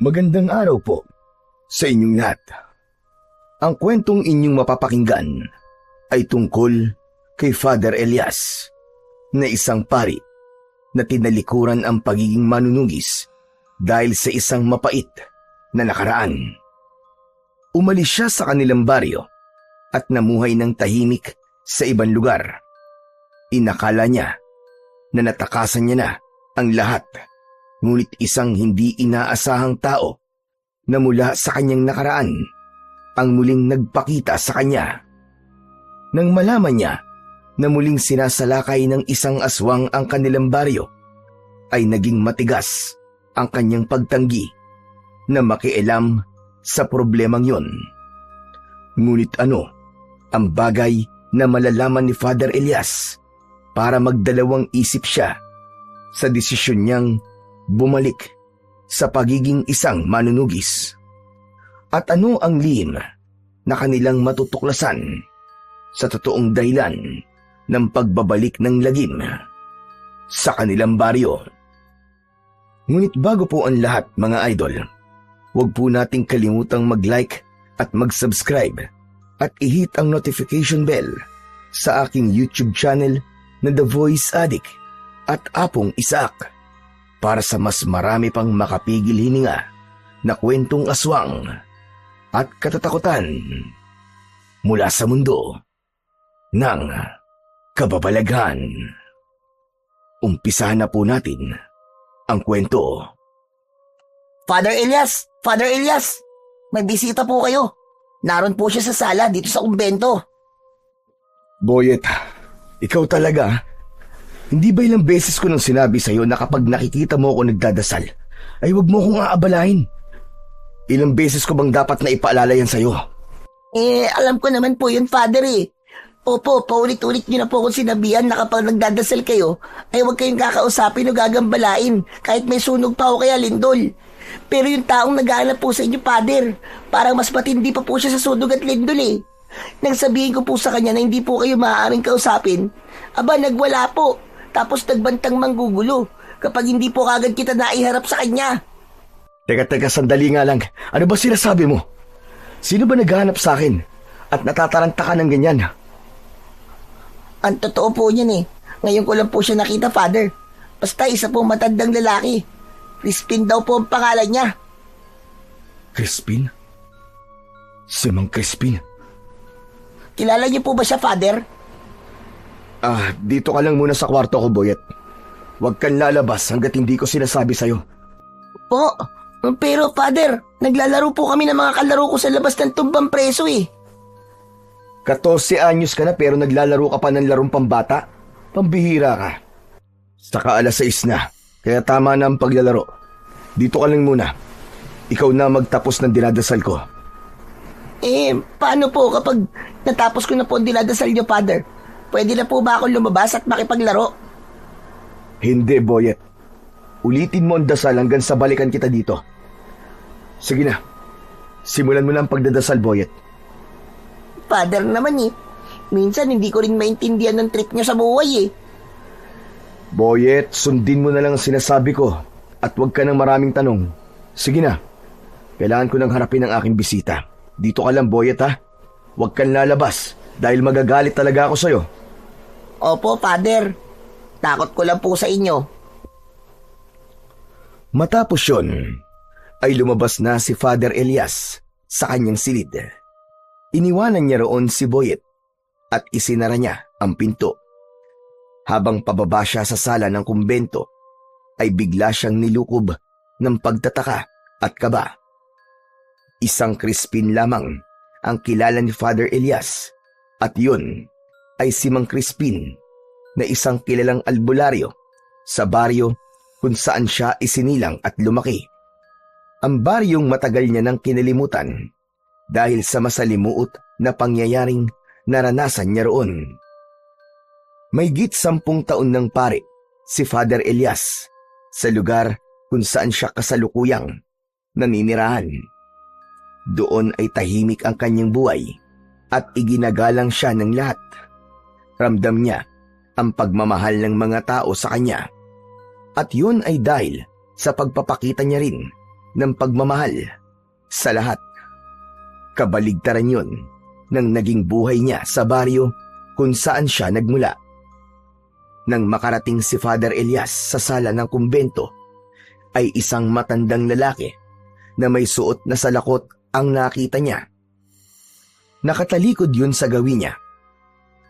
Magandang araw po sa inyong lahat. Ang kwentong inyong mapapakinggan ay tungkol kay Father Elias na isang pari na tinalikuran ang pagiging manunugis dahil sa isang mapait na nakaraan. Umalis siya sa kanilang baryo at namuhay ng tahimik sa ibang lugar. Inakala niya na natakasan niya na ang lahat. Ngunit isang hindi inaasahang tao na mula sa kanyang nakaraan ang muling nagpakita sa kanya. Nang malaman niya na muling sinasalakay ng isang aswang ang kanilang baryo, ay naging matigas ang kanyang pagtanggi na makialam sa problemang yon. Ngunit ano ang bagay na malalaman ni Father Elias para magdalawang isip siya sa desisyon niyang bumalik sa pagiging isang manunugis? At ano ang lihim na kanilang matutuklasan sa totoong dahilan ng pagbabalik ng lagim sa kanilang baryo? Ngunit bago po ang lahat, mga idol, huwag po nating kalimutang mag-like at mag-subscribe at i-hit ang notification bell sa aking YouTube channel na The Voice Addict at Apong Isaac, para sa mas marami pang makapigil hininga na kwentong aswang at katatakutan mula sa mundo ng kababalaghan. Umpisahan na po natin ang kwento. Father Elias! Father Elias! May bisita po kayo. Naroon po siya sa sala dito sa kumbento. Boyet, ikaw talaga? Hindi ba ilang beses ko nang sinabi sa'yo na kapag nakikita mo ako nagdadasal, ay huwag mo akong aabalahin? Ilang beses ko bang dapat na ipaalala yan sa'yo? Alam ko naman po yun, Father eh. Opo, paulit-ulit niyo na po akong sinabihan na kapag nagdadasal kayo, ay huwag kayong kakausapin o gagambalain kahit may sunog pa o kaya lindol. Pero yung taong naghahanap po sa inyo, Father, parang mas matindi pa po siya sa sunog at lindol eh. Nang sabihin ko po sa kanya na hindi po kayo maaaring kausapin, aba nagwala po. Tapos nagbantang manggugulo kapag hindi po kagad kita naiharap sa kanya. Teka, sandali nga lang. Ano ba sinasabi mo? Sino ba naghahanap sa akin at natataranta ka ng ganyan? Ang totoo po niyan eh. Ngayon ko lang po siya nakita, Father. Basta isa pong matandang lalaki. Crispin daw po ang pangalan niya. Crispin? Si Mang Crispin? Kilala niyo po ba siya, Father? Dito ka lang muna sa kwarto ko, Boyet. Huwag kang lalabas hanggat hindi ko sinasabi sa'yo. Po, pero Father, naglalaro po kami ng mga kalaro ko sa labas ng tumbang preso eh. 14 anyos ka na pero naglalaro ka pa ng larong pambata? Pambihira ka. Saka 6:00 na, kaya tama na ang paglalaro. Dito ka lang muna. Ikaw na magtapos ng dinadasal ko. Paano po kapag natapos ko na po ang dinadasal niyo, Father? Pwede na po ba akong lumabas at makipaglaro? Hindi, Boyet. Ulitin mo ang dasal hanggang sa balikan kita dito. Sige na. Simulan mo na ang pagdadasal, Boyet. Father naman eh. Minsan hindi ko rin maintindihan ng trip niyo sa buhay eh. Boyet, sundin mo na lang ang sinasabi ko at huwag ka ng maraming tanong. Sige na. Kailangan ko nang harapin ang aking bisita. Dito ka lang, Boyet, ha? Huwag kang lalabas dahil magagalit talaga ako sa'yo. Opo, Father. Takot ko lang po sa inyo. Matapos yun, ay lumabas na si Father Elias sa kanyang silid. Iniwanan niya roon si Boyet at isinara niya ang pinto. Habang pababa siya sa sala ng kumbento, ay bigla siyang nilukob ng pagtataka at kaba. Isang Crispin lamang ang kilala ni Father Elias at yun ay si Mang Crispin na isang kilalang albularyo sa baryo kung saan siya isinilang at lumaki. Ang baryong matagal niya nang kinalimutan dahil sa masalimuot na pangyayaring naranasan niya roon. Mahigit 10 taon ng pare si Father Elias sa lugar kung saan siya kasalukuyang naninirahan. Doon ay tahimik ang kanyang buhay at iginagalang siya ng lahat. Ramdam niya ang pagmamahal ng mga tao sa kanya. At yun ay dahil sa pagpapakita niya rin ng pagmamahal sa lahat. Kabaligtaran yun ng naging buhay niya sa baryo kung saan siya nagmula. Nang makarating si Father Elias sa sala ng kumbento, ay isang matandang lalaki na may suot na salakot ang nakita niya. Nakatalikod yun sa gawin niya.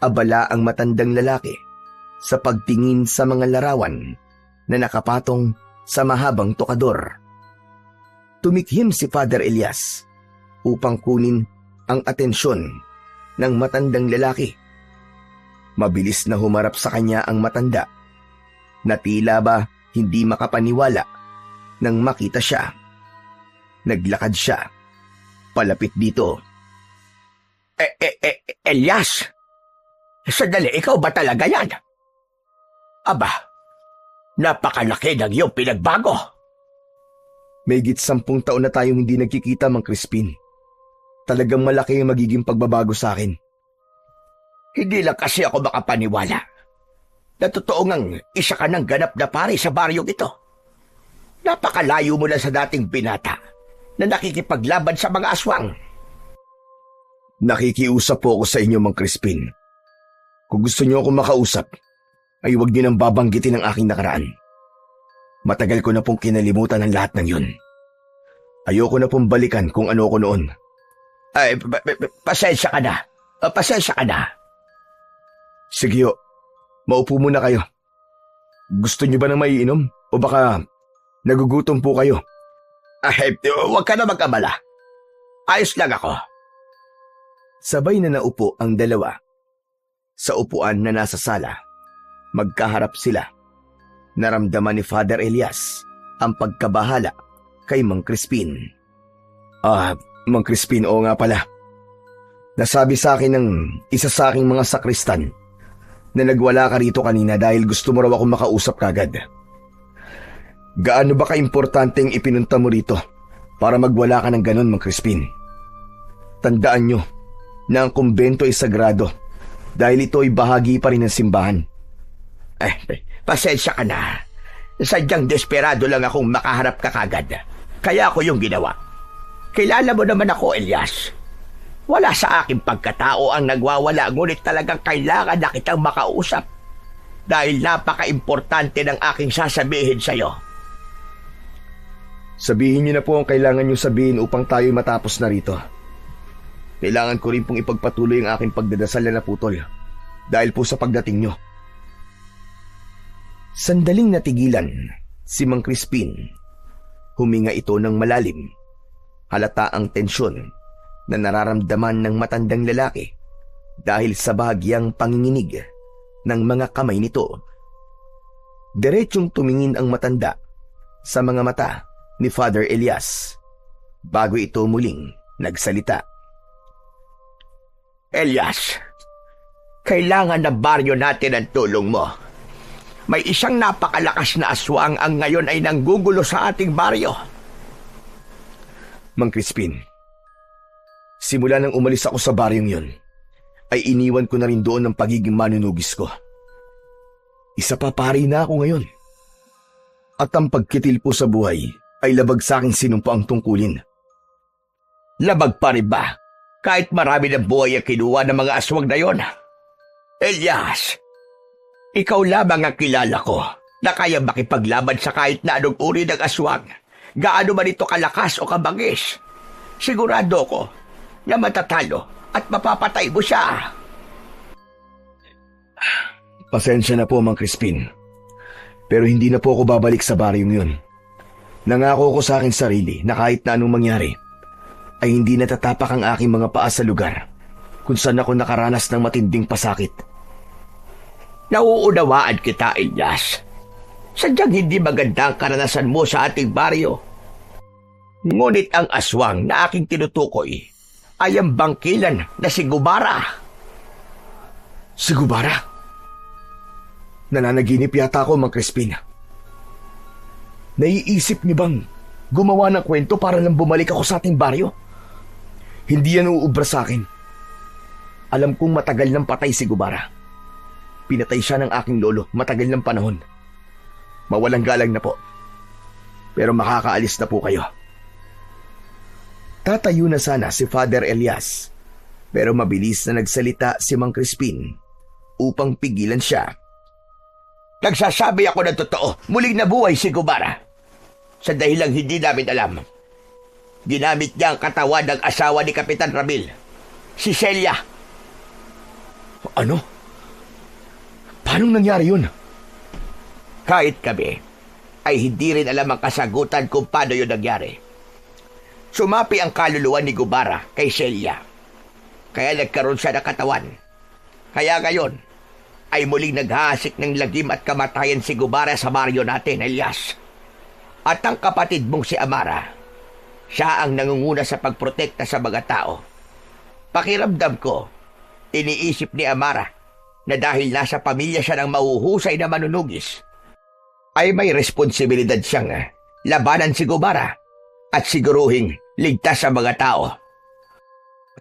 Abala ang matandang lalaki sa pagtingin sa mga larawan na nakapatong sa mahabang tokador. Tumikhim si Father Elias upang kunin ang atensyon ng matandang lalaki. Mabilis na humarap sa kanya ang matanda na tila ba hindi makapaniwala nang makita siya. Naglakad siya palapit dito. Elias? Sandali, ikaw ba talaga yan? Aba, napakalaki ng iyong pinagbago. Mahigit 10 taon na tayong hindi nagkikita, Mang Crispin. Talagang malaki ang magiging pagbabago sa akin. Hindi lang kasi ako makapaniwala na totoo ngang isa ka ng ganap na pari sa baryong ito. Napakalayo mo na sa dating binata na nakikipaglaban sa mga aswang. Nakikiusap po ako sa inyo, Mang Crispin. Kung gusto niyo akong makausap, ay huwag niyo nang babanggitin ang aking nakaraan. Matagal ko na pong kinalimutan ang lahat ng yun. Ayoko na pong balikan kung ano ko noon. Ay, pasensya ka na. Pasensya ka na. Sige ho, maupo muna kayo. Gusto niyo ba ng maiinom? O baka nagugutom po kayo? Ay, huwag ka na mag-abala. Ayos lang ako. Sabay na naupo ang dalawa. Sa upuan na nasa sala, magkaharap sila. Naramdaman ni Father Elias ang pagkabahala kay Mang Crispin. Mang Crispin, oo nga pala. Nasabi sa akin ng isa sa aking mga sakristan na nagwala ka rito kanina dahil gusto mo raw akong makausap kagad. Gaano ba kaimportanteng ipinunta mo rito para magwala ka ng ganon, Mang Crispin? Tandaan nyo na ang kumbento ay sagrado dahil ito ay bahagi pa rin ng simbahan. Pasensya ka na. Sadyang desperado lang akong makaharap ka kagad. Kaya ako yung ginawa. Kilala mo naman ako, Elias. Wala sa aking pagkatao ang nagwawala, ngunit talagang kailangan na kitang makausap dahil napaka-importante ng aking sasabihin sa'yo. Sabihin niyo na po ang kailangan niyo sabihin upang tayo'y matapos na rito. Kailangan ko rin pong ipagpatuloy ang aking pagdadasal na naputol dahil po sa pagdating niyo. Sandaling natigilan si Mang Crispin. Huminga ito ng malalim. Halata ang tensyon na nararamdaman ng matandang lalaki dahil sa bahagyang panginginig ng mga kamay nito. Diretsyong tumingin ang matanda sa mga mata ni Father Elias bago ito muling nagsalita. Elias, kailangan na baryo natin ang tulong mo. May isang napakalakas na aswang ang ngayon ay nanggugulo sa ating baryo. Mang Crispin, simula nang umalis ako sa baryong yun, ay iniwan ko na rin doon ang pagiging manunugis ko. Isa pa pari na ako ngayon. At ang pagkitil po sa buhay ay labag sa aking sinumpa ang tungkulin. Labag pa rin ba? Kahit marami ng buhay ang kinuha ng mga aswang na yon. Elias, ikaw lamang ang kilala ko na kaya makipaglaban sa kahit na anong uri ng aswang. Gaano man ito kalakas o kabangis. Sigurado ko na matatalo at mapapatay mo siya. Pasensya na po, Mang Crispin. Pero hindi na po ako babalik sa baryong yun. Nangako ko sa aking sarili na kahit na anong mangyari, ay hindi natatapak ang aking mga paa sa lugar kung saan ako nakaranas ng matinding pasakit. Nauunawaan kita, Elias. Sadyang hindi maganda ang karanasan mo sa ating baryo. Ngunit ang aswang na aking tinutukoy ay ang bangkilan na si Gubara. Si Gubara? Nananaginip yata ako, Mang Crispin. Naiisip niyo bang gumawa ng kwento para lang bumalik ako sa ating baryo? Hindi yan uubra sa akin. Alam kong matagal nang patay si Gubara. Pinatay siya ng aking lolo matagal ng panahon. Mawalang galang na po. Pero makakaalis na po kayo. Tatayo na sana si Father Elias, pero mabilis na nagsalita si Mang Crispin upang pigilan siya. Nagsasabi ako ng totoo, muling nabuhay si Gubara. Sa dahilang hindi namin alam. Ginamit niya ang katawan ng asawa ni Kapitan Ramil, si Celia. Ano? Paano nangyari yun? Kahit kami, ay hindi rin alam ang kasagutan kung paano yun nangyari. Sumapi ang kaluluwa ni Gubara kay Celia. Kaya nagkaroon siya ng katawan. Kaya ngayon, ay muling naghahasik ng lagim at kamatayan si Gubara sa baryo natin, Elias. At ang kapatid mong si Amara, siya ang nangunguna sa pagprotekta sa mga tao. Pakiramdam ko, iniisip ni Amara na dahil nasa pamilya siya ng mahuhusay na manunugis, ay may responsibilidad siyang labanan si Gubara at siguruhing ligtas sa mga tao.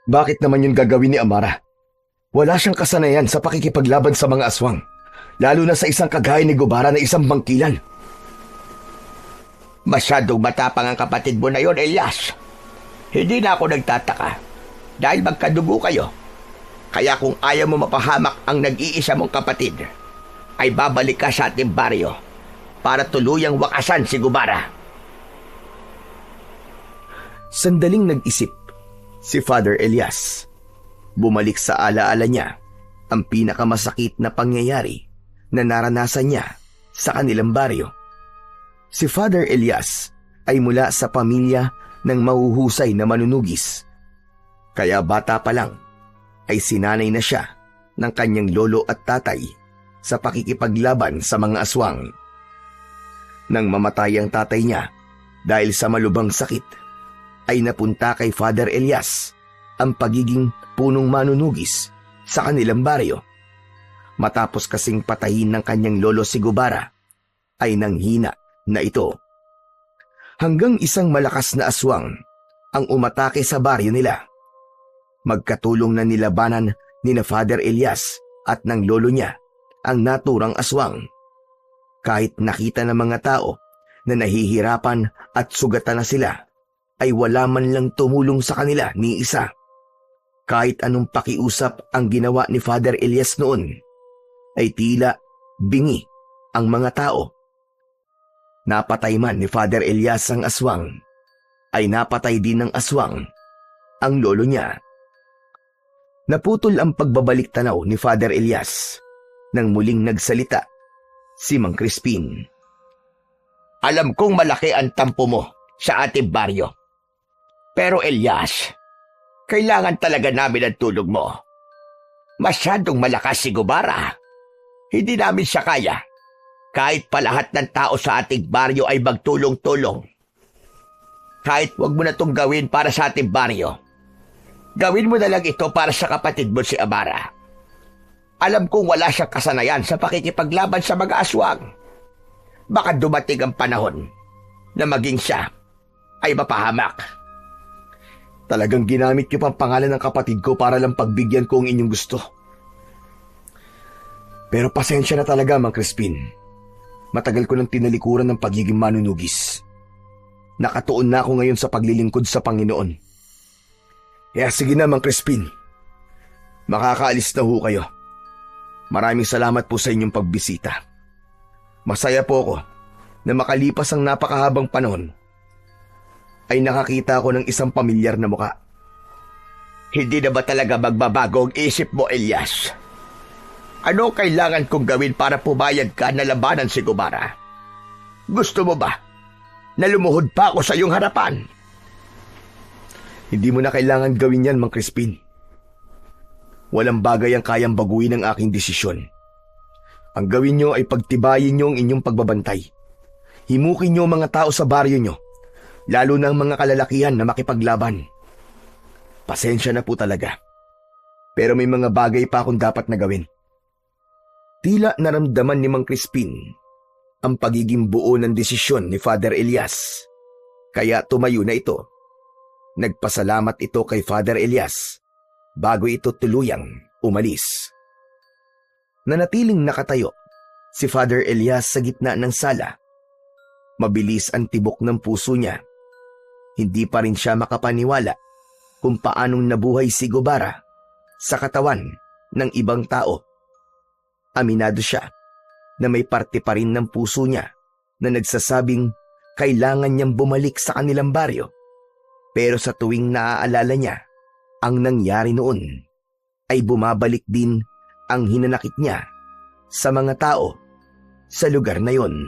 Bakit naman yun gagawin ni Amara? Wala siyang kasanayan sa pakikipaglaban sa mga aswang, lalo na sa isang kagaya ni Gubara na isang bangkilan. Masyadong matapang ang kapatid mo na yon, Elias. Hindi na ako nagtataka dahil magkadugo kayo. Kaya kung ayaw mo mapahamak ang nag-iisa mong kapatid, ay babalik ka sa ating baryo para tuluyang wakasan si Gubara. Sandaling nag-isip si Father Elias. Bumalik sa alaala niya ang pinakamasakit na pangyayari na naranasan niya sa kanilang baryo. Si Father Elias ay mula sa pamilya ng mahuhusay na manunugis. Kaya bata pa lang ay sinanay na siya ng kanyang lolo at tatay sa pakikipaglaban sa mga aswang. Nang mamatay ang tatay niya dahil sa malubhang sakit, ay napunta kay Father Elias ang pagiging punong manunugis sa kanilang baryo. Matapos kasing patayin ng kanyang lolo si Gubara, ay nanghina na ito. Hanggang isang malakas na aswang ang umatake sa baryo nila. Magkatulong na nilabanan ni na Father Elias at ng lolo niya ang naturang aswang. Kahit nakita ng mga tao na nahihirapan at sugatan na sila, ay wala man lang tumulong sa kanila ni isa. Kahit anong pakiusap ang ginawa ni Father Elias noon, ay tila bingi ang mga tao. Napatay man ni Father Elias ang aswang, ay napatay din ng aswang ang lolo niya. Naputol ang pagbabalik tanaw ni Father Elias nang muling nagsalita si Mang Crispin. Alam kong malaki ang tampo mo sa ating baryo. Pero Elias, kailangan talaga namin ang tulog mo. Masyadong malakas si Gubara. Hindi namin siya kaya. Kahit pa lahat ng tao sa ating baryo ay magtulong-tulong. Kahit wag mo na itong gawin para sa ating baryo, gawin mo na lang ito para sa kapatid mo si Amara. Alam kong wala siyang kasanayan sa pakikipaglaban sa mga aswang. Baka dumating ang panahon na maging siya ay mapahamak. Talagang ginamit niyo pang pangalan ng kapatid ko para lang pagbigyan ko ang inyong gusto. Pero pasensya na talaga, Mang Crispin. Matagal ko nang tinalikuran ng pagiging manunugis. Nakatuon na ako ngayon sa paglilingkod sa Panginoon. Kaya sige na, Mang Crispin. Makakaalis na ho kayo. Maraming salamat po sa inyong pagbisita. Masaya po ako na makalipas ang napakahabang panahon ay nakakita ako ng isang pamilyar na muka. Hindi na ba talaga magbabago ang isip mo, Elias? Ano kailangan kong gawin para pumayag ka na labanan si Gubara? Gusto mo ba na lumuhod pa ako sa iyong harapan? Hindi mo na kailangan gawin yan, Mang Crispin. Walang bagay ang kayang baguhin ang aking desisyon. Ang gawin nyo ay pagtibayin nyo ang inyong pagbabantay. Himukin nyo ang mga tao sa baryo nyo, lalo na ang mga kalalakihan na makipaglaban. Pasensya na po talaga. Pero may mga bagay pa akong dapat na gawin. Tila naramdaman ni Mang Crispin ang pagiging buo ng desisyon ni Father Elias. Kaya tumayo na ito. Nagpasalamat ito kay Father Elias bago ito tuluyang umalis. Nanatiling nakatayo si Father Elias sa gitna ng sala. Mabilis ang tibok ng puso niya. Hindi pa rin siya makapaniwala kung paanong nabuhay si Gubara sa katawan ng ibang tao. Aminado siya na may parte pa rin ng puso niya na nagsasabing kailangan niyang bumalik sa kanilang baryo. Pero sa tuwing naaalala niya ang nangyari noon, ay bumabalik din ang hinanakit niya sa mga tao sa lugar na yon.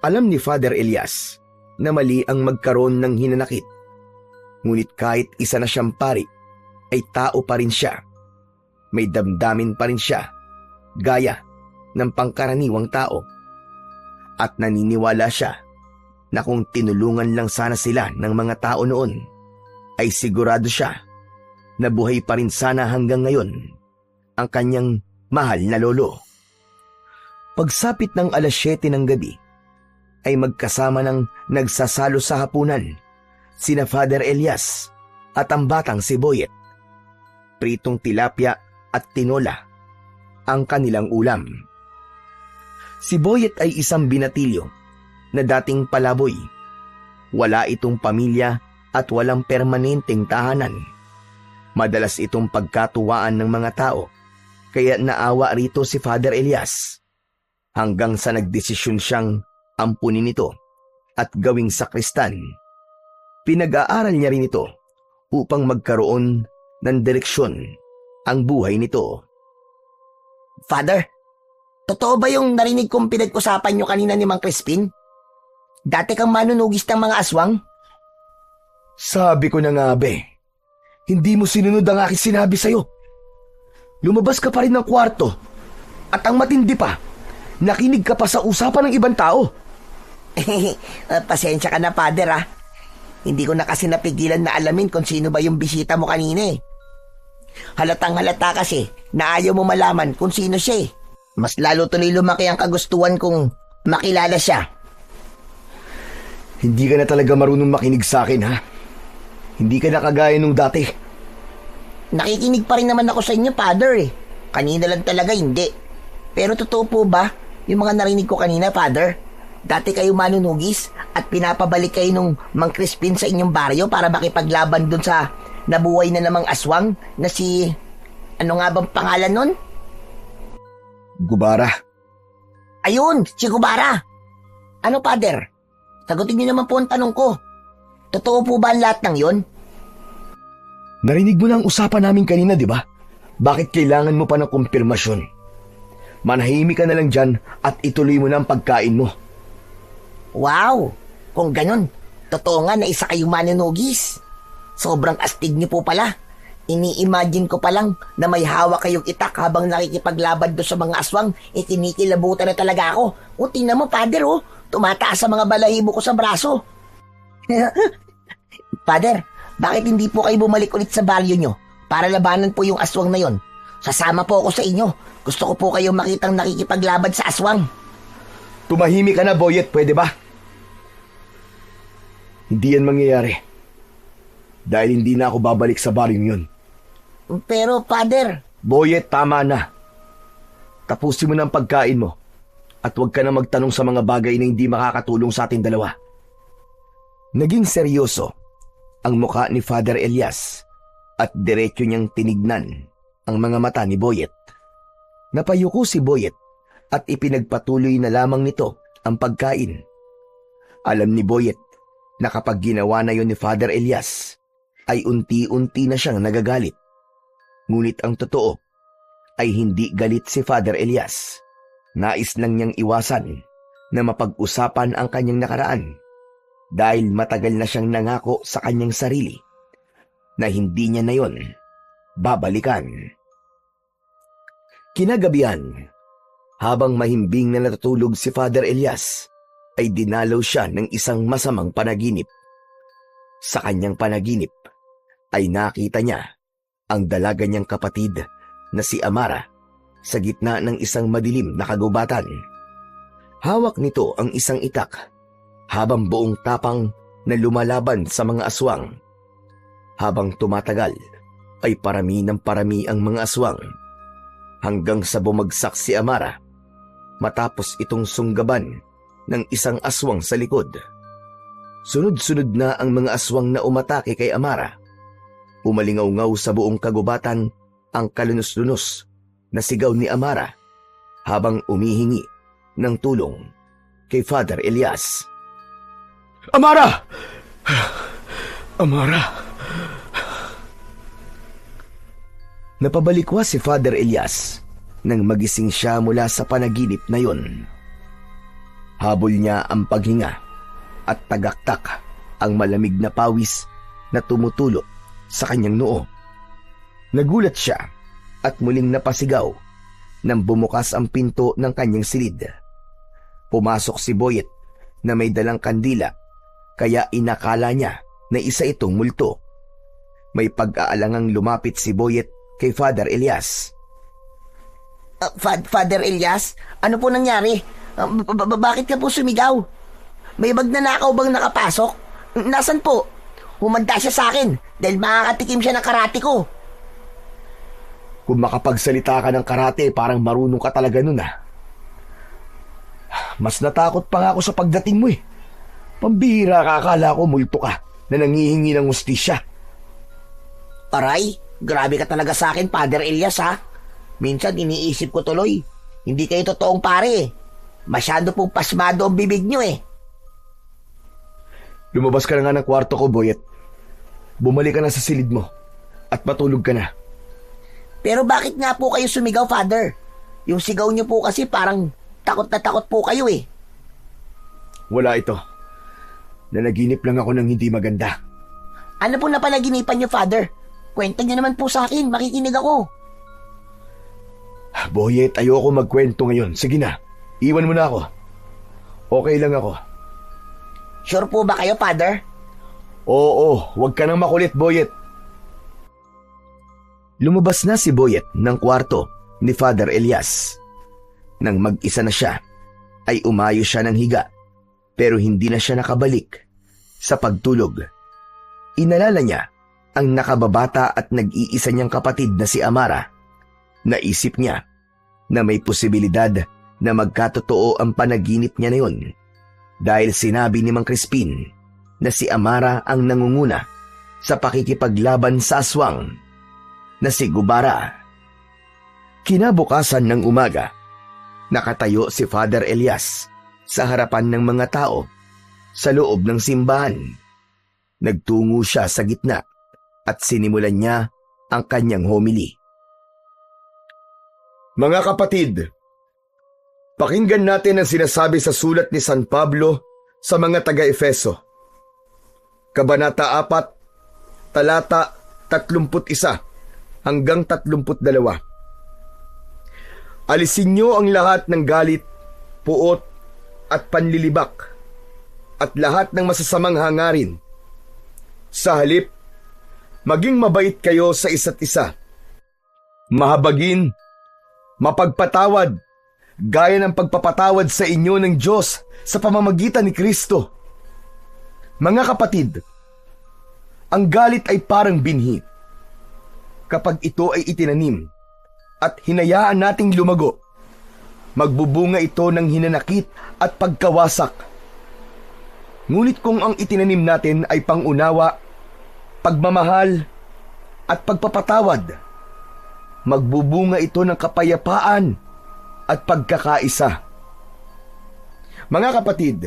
Alam ni Father Elias na mali ang magkaroon ng hinanakit. Ngunit kahit isa na siyang pari, ay tao pa rin siya. May damdamin pa rin siya, gaya ng pangkaraniwang tao. At naniniwala siya na kung tinulungan lang sana sila ng mga tao noon, ay sigurado siya na buhay pa rin sana hanggang ngayon ang kanyang mahal na lolo. Pagsapit ng 7:00 ng gabi, ay magkasama ng nagsasalo sa hapunan sina Father Elias at ang batang si Boyet. Pritong tilapia at tinola ang kanilang ulam. Si Boyet ay isang binatilyo na dating palaboy. Wala itong pamilya at walang permanenteng tahanan. Madalas itong pagkatuwaan ng mga tao, kaya naawa rito si Father Elias hanggang sa nagdesisyon siyang ampunin ito at gawing sakristan. Pinag-aaral niya rin ito upang magkaroon ng direksyon ang buhay nito. Father, totoo ba yung narinig kong pinag-usapan nyo kanina ni Mang Crispin? Dati kang manunugis ng mga aswang? Sabi ko na nga, be. Hindi mo sinunod ang aking sinabi sa'yo. Lumabas ka pa rin ng kwarto. At ang matindi pa, nakinig ka pa sa usapan ng ibang tao. Pasensya ka na, Father, ah. Hindi ko na kasi napigilan na alamin kung sino ba yung bisita mo kanina eh. Halatang halata kasi na ayaw mo malaman kung sino siya eh. Mas lalo tuloy lumaki ang kagustuhan kong makilala siya. Hindi ka na talaga marunong makinig sa akin, ha? Hindi ka na kagaya nung dati. Nakikinig pa rin naman ako sa inyo, Father eh. Kanina lang talaga hindi. Pero totoo po ba yung mga narinig ko kanina, Father? Dati kayo manunugis at pinapabalik kayo nung Mang Crispin sa inyong baryo para makipaglaban dun sa nabuhay na namang aswang na si... Ano nga bang pangalan nun? Gubara. Ayun, si Gubara. Ano, Father? Sagutin niyo naman po ang tanong ko. Totoo po ba ang lahat ng yon? Narinig mo na ang usapan namin kanina, di ba? Bakit kailangan mo pa ng kumpirmasyon? Manahimik ka na lang dyan at ituloy mo na ang pagkain mo. Wow! Kung ganon, totoo nga na isa kayong manunugis. Sobrang astig niyo po pala. Ini-imagine ko pa lang na may hawak kayong itak habang nakikipaglaban do sa mga aswang, kinikilabutan na talaga ako. O, tingnan mo, Father, oh. Tumataas sa mga balahibo ko sa braso. Father, bakit hindi po kayo bumalik ulit sa baryo nyo para labanan po yung aswang na yon? Sasama po ako sa inyo. Gusto ko po kayong makitang nakikipaglaban sa aswang. Tumahimik ka na, Boyet, pwede ba? Hindi yan mangyayari. Dahil hindi na ako babalik sa baryong yun. Pero, Father... Boyet, tama na. Tapusin mo na ang pagkain mo. At huwag ka na magtanong sa mga bagay na hindi makakatulong sa ating dalawa. Naging seryoso ang mukha ni Father Elias at diretso niyang tinignan ang mga mata ni Boyet. Napayuko si Boyet at ipinagpatuloy na lamang nito ang pagkain. Alam ni Boyet na kapag ginawa na yon ni Father Elias, ay unti-unti na siyang nagagalit. Ngunit ang totoo ay hindi galit si Father Elias. Nais lang niyang iwasan na mapag-usapan ang kanyang nakaraan dahil matagal na siyang nangako sa kanyang sarili na hindi niya na yon babalikan. Kinagabihan, habang mahimbing na natutulog si Father Elias, ay dinalaw siya ng isang masamang panaginip. Sa kanyang panaginip ay nakita niya ang dalaga niyang kapatid na si Amara sa gitna ng isang madilim na kagubatan. Hawak nito ang isang itak habang buong tapang na lumalaban sa mga aswang. Habang tumatagal ay parami ng parami ang mga aswang hanggang sa bumagsak si Amara matapos itong sunggaban ng isang aswang sa likod. Sunod-sunod na ang mga aswang na umatake kay Amara. Umalingaw-ngaw sa buong kagubatan ang kalunos-lunos na sigaw ni Amara habang umihingi ng tulong kay Father Elias. Amara! Amara! Napabalikwa si Father Elias nang magising siya mula sa panaginip na yon. Habol niya ang paghinga at tagaktak ang malamig na pawis na tumutulo sa kanyang noo. Nagulat siya at muling napasigaw nang bumukas ang pinto ng kanyang silid. Pumasok si Boyet na may dalang kandila kaya inakala niya na isa itong multo. May pag-aalangang lumapit si Boyet kay Father Elias. Father Elias, ano po nangyari? Bakit ka po sumigaw? May magnanakaw bang nakapasok? Nasaan po? Humanda siya sa akin dahil makakatikim siya ng karate ko. Kung makapagsalita ka ng karate, parang marunong ka talaga nun Mas natakot pa nga ako sa pagdating mo Pambihira ka, akala ko multo ka na nangihingi ng hustisya. Aray, grabe ka talaga sa akin, Father Elias Minsan iniisip ko tuloy, hindi kayo totoong pare Masyado pong pasmado ang bibig nyo Lumabas ka na nga ng kwarto ko, Boyet. Bumalik ka na sa silid mo at matulog ka na. Pero bakit nga po kayo sumigaw, Father? Yung sigaw nyo po kasi parang takot na takot po kayo Wala ito. Nanaginip lang ako ng hindi maganda. Ano po napanaginipan nyo, Father? Kwento nyo naman po sa akin, makikinig ako. Boyet, ayoko magkwento ngayon. Sige na, iwan mo na ako. Okay lang ako. Sure po ba kayo, Father? Oo, huwag ka nang makulit, Boyet. Lumabas na si Boyet ng kwarto ni Father Elias. Nang mag-isa na siya, ay umayo siya ng higa, pero hindi na siya nakabalik sa pagtulog. Inalala niya ang nakababata at nag-iisa niyang kapatid na si Amara. Naisip niya na may posibilidad na magkatotoo ang panaginip niya na yun dahil sinabi ni Mang Crispin na si Amara ang nangunguna sa pakikipaglaban sa aswang na si Gubara. Kinabukasan ng umaga, nakatayo si Father Elias sa harapan ng mga tao sa loob ng simbahan. Nagtungo siya sa gitna at sinimulan niya ang kanyang homily. Mga kapatid, pakinggan natin ang sinasabi sa sulat ni San Pablo sa mga taga-Efeso. Kabanata 4, talata 31 hanggang 32. Alisin niyo ang lahat ng galit, puot at panlilibak at lahat ng masasamang hangarin. Sa halip, maging mabait kayo sa isa't isa. Mahabagin, mapagpatawad, gaya ng pagpapatawad sa inyo ng Diyos sa pamamagitan ni Kristo. Mga kapatid, ang galit ay parang binhi. Kapag ito ay itinanim at hinayaan nating lumago, magbubunga ito ng hinanakit at pagkawasak. Ngunit kung ang itinanim natin ay pangunawa, pagmamahal at pagpapatawad, magbubunga ito ng kapayapaan at pagkakaisa. Mga kapatid,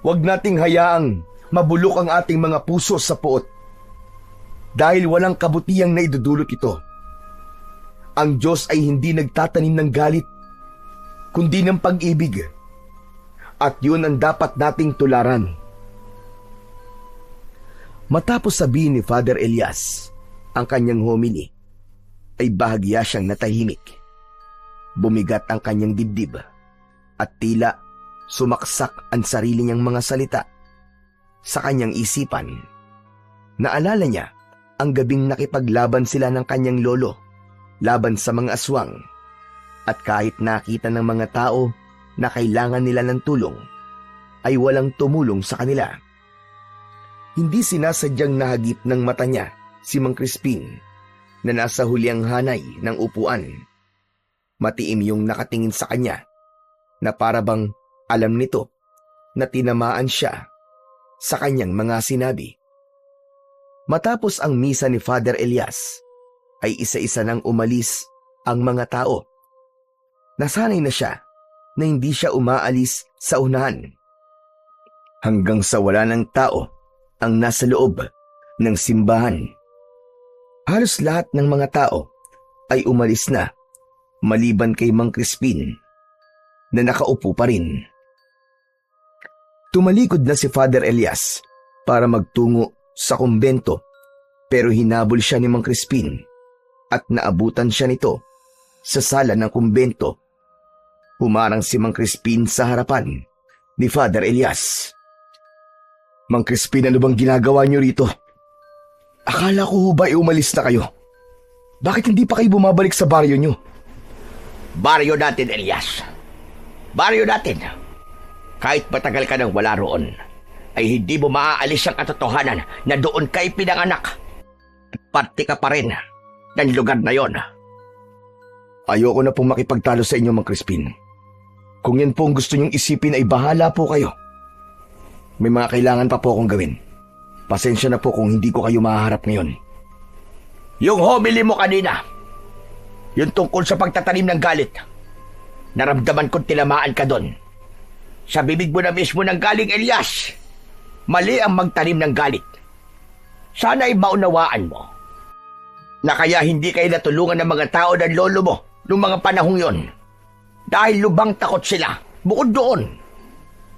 huwag nating hayaang mabulok ang ating mga puso sa puot dahil walang kabutihang naidudulot ito. Ang Diyos ay hindi nagtatanim ng galit, kundi ng pag-ibig. At yun ang dapat nating tularan. Matapos sabihin ni Father Elias ang kanyang homily, ay bahagya siyang natahimik. Bumigat ang kanyang dibdib at tila sumaksak ang sarili niyang mga salita sa kanyang isipan. Naalala niya ang gabing nakipaglaban sila ng kanyang lolo laban sa mga aswang, at kahit nakita ng mga tao na kailangan nila ng tulong, ay walang tumulong sa kanila. Hindi sinasadyang nahagip ng mata niya si Mang Crispin na nasa huliang hanay ng upuan. Matiim yung nakatingin sa kanya na para bang alam nito na tinamaan siya sa kanyang mga sinabi. Matapos ang misa ni Father Elias, ay isa-isa nang umalis ang mga tao. Nasanay na siya na hindi siya umaalis sa unahan. Hanggang sa wala ng tao ang nasa loob ng simbahan. Halos lahat ng mga tao ay umalis na maliban kay Mang Crispin na nakaupo pa rin. Tumalikod na si Father Elias para magtungo sa kumbento pero hinabol siya ni Mang Crispin at naabutan siya nito sa sala ng kumbento. Humarang si Mang Crispin sa harapan ni Father Elias. Mang Crispin, ano bang ginagawa niyo rito? Akala ko ho ba umalis na kayo? Bakit hindi pa kayo bumabalik sa baryo niyo? Baryo natin, Elias. Baryo natin. Kahit matagal ka nang wala roon, ay hindi mo maaalis ang katotohanan na doon kay pinanganak. At parte ka pa rin ng lugar na yon. Ayoko na pong makipagtalo sa inyo, Mang Crispin. Kung yan po ang gusto niyong isipin ay bahala po kayo. May mga kailangan pa po akong gawin. Pasensya na po kung hindi ko kayo mahaharap ngayon. Yung homily mo kanina, yung tungkol sa pagtatanim ng galit, naramdaman kong tinamaan ka doon. Sa bibig mo na mismo ng galing, Elias. Mali ang magtanim ng galit. Sana'y maunawaan mo na kaya hindi kayo natulungan ng mga tao ng lolo mo noong mga panahong yon. Dahil lubang takot sila. Bukod doon,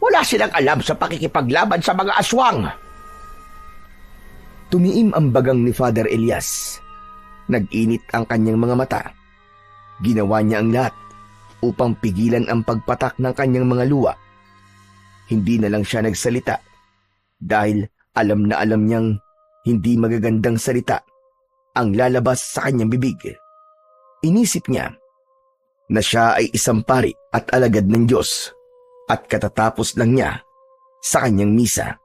wala silang alam sa pakikipaglaban sa mga aswang. Tumiim ang bagang ni Father Elias. Nag-init ang kanyang mga mata. Ginawa niya ang lahat upang pigilan ang pagpatak ng kanyang mga luha. Hindi na lang siya nagsalita dahil alam na alam niyang hindi magagandang salita ang lalabas sa kanyang bibig. Inisip niya na siya ay isang pari at alagad ng Diyos at katatapos lang niya sa kanyang misa.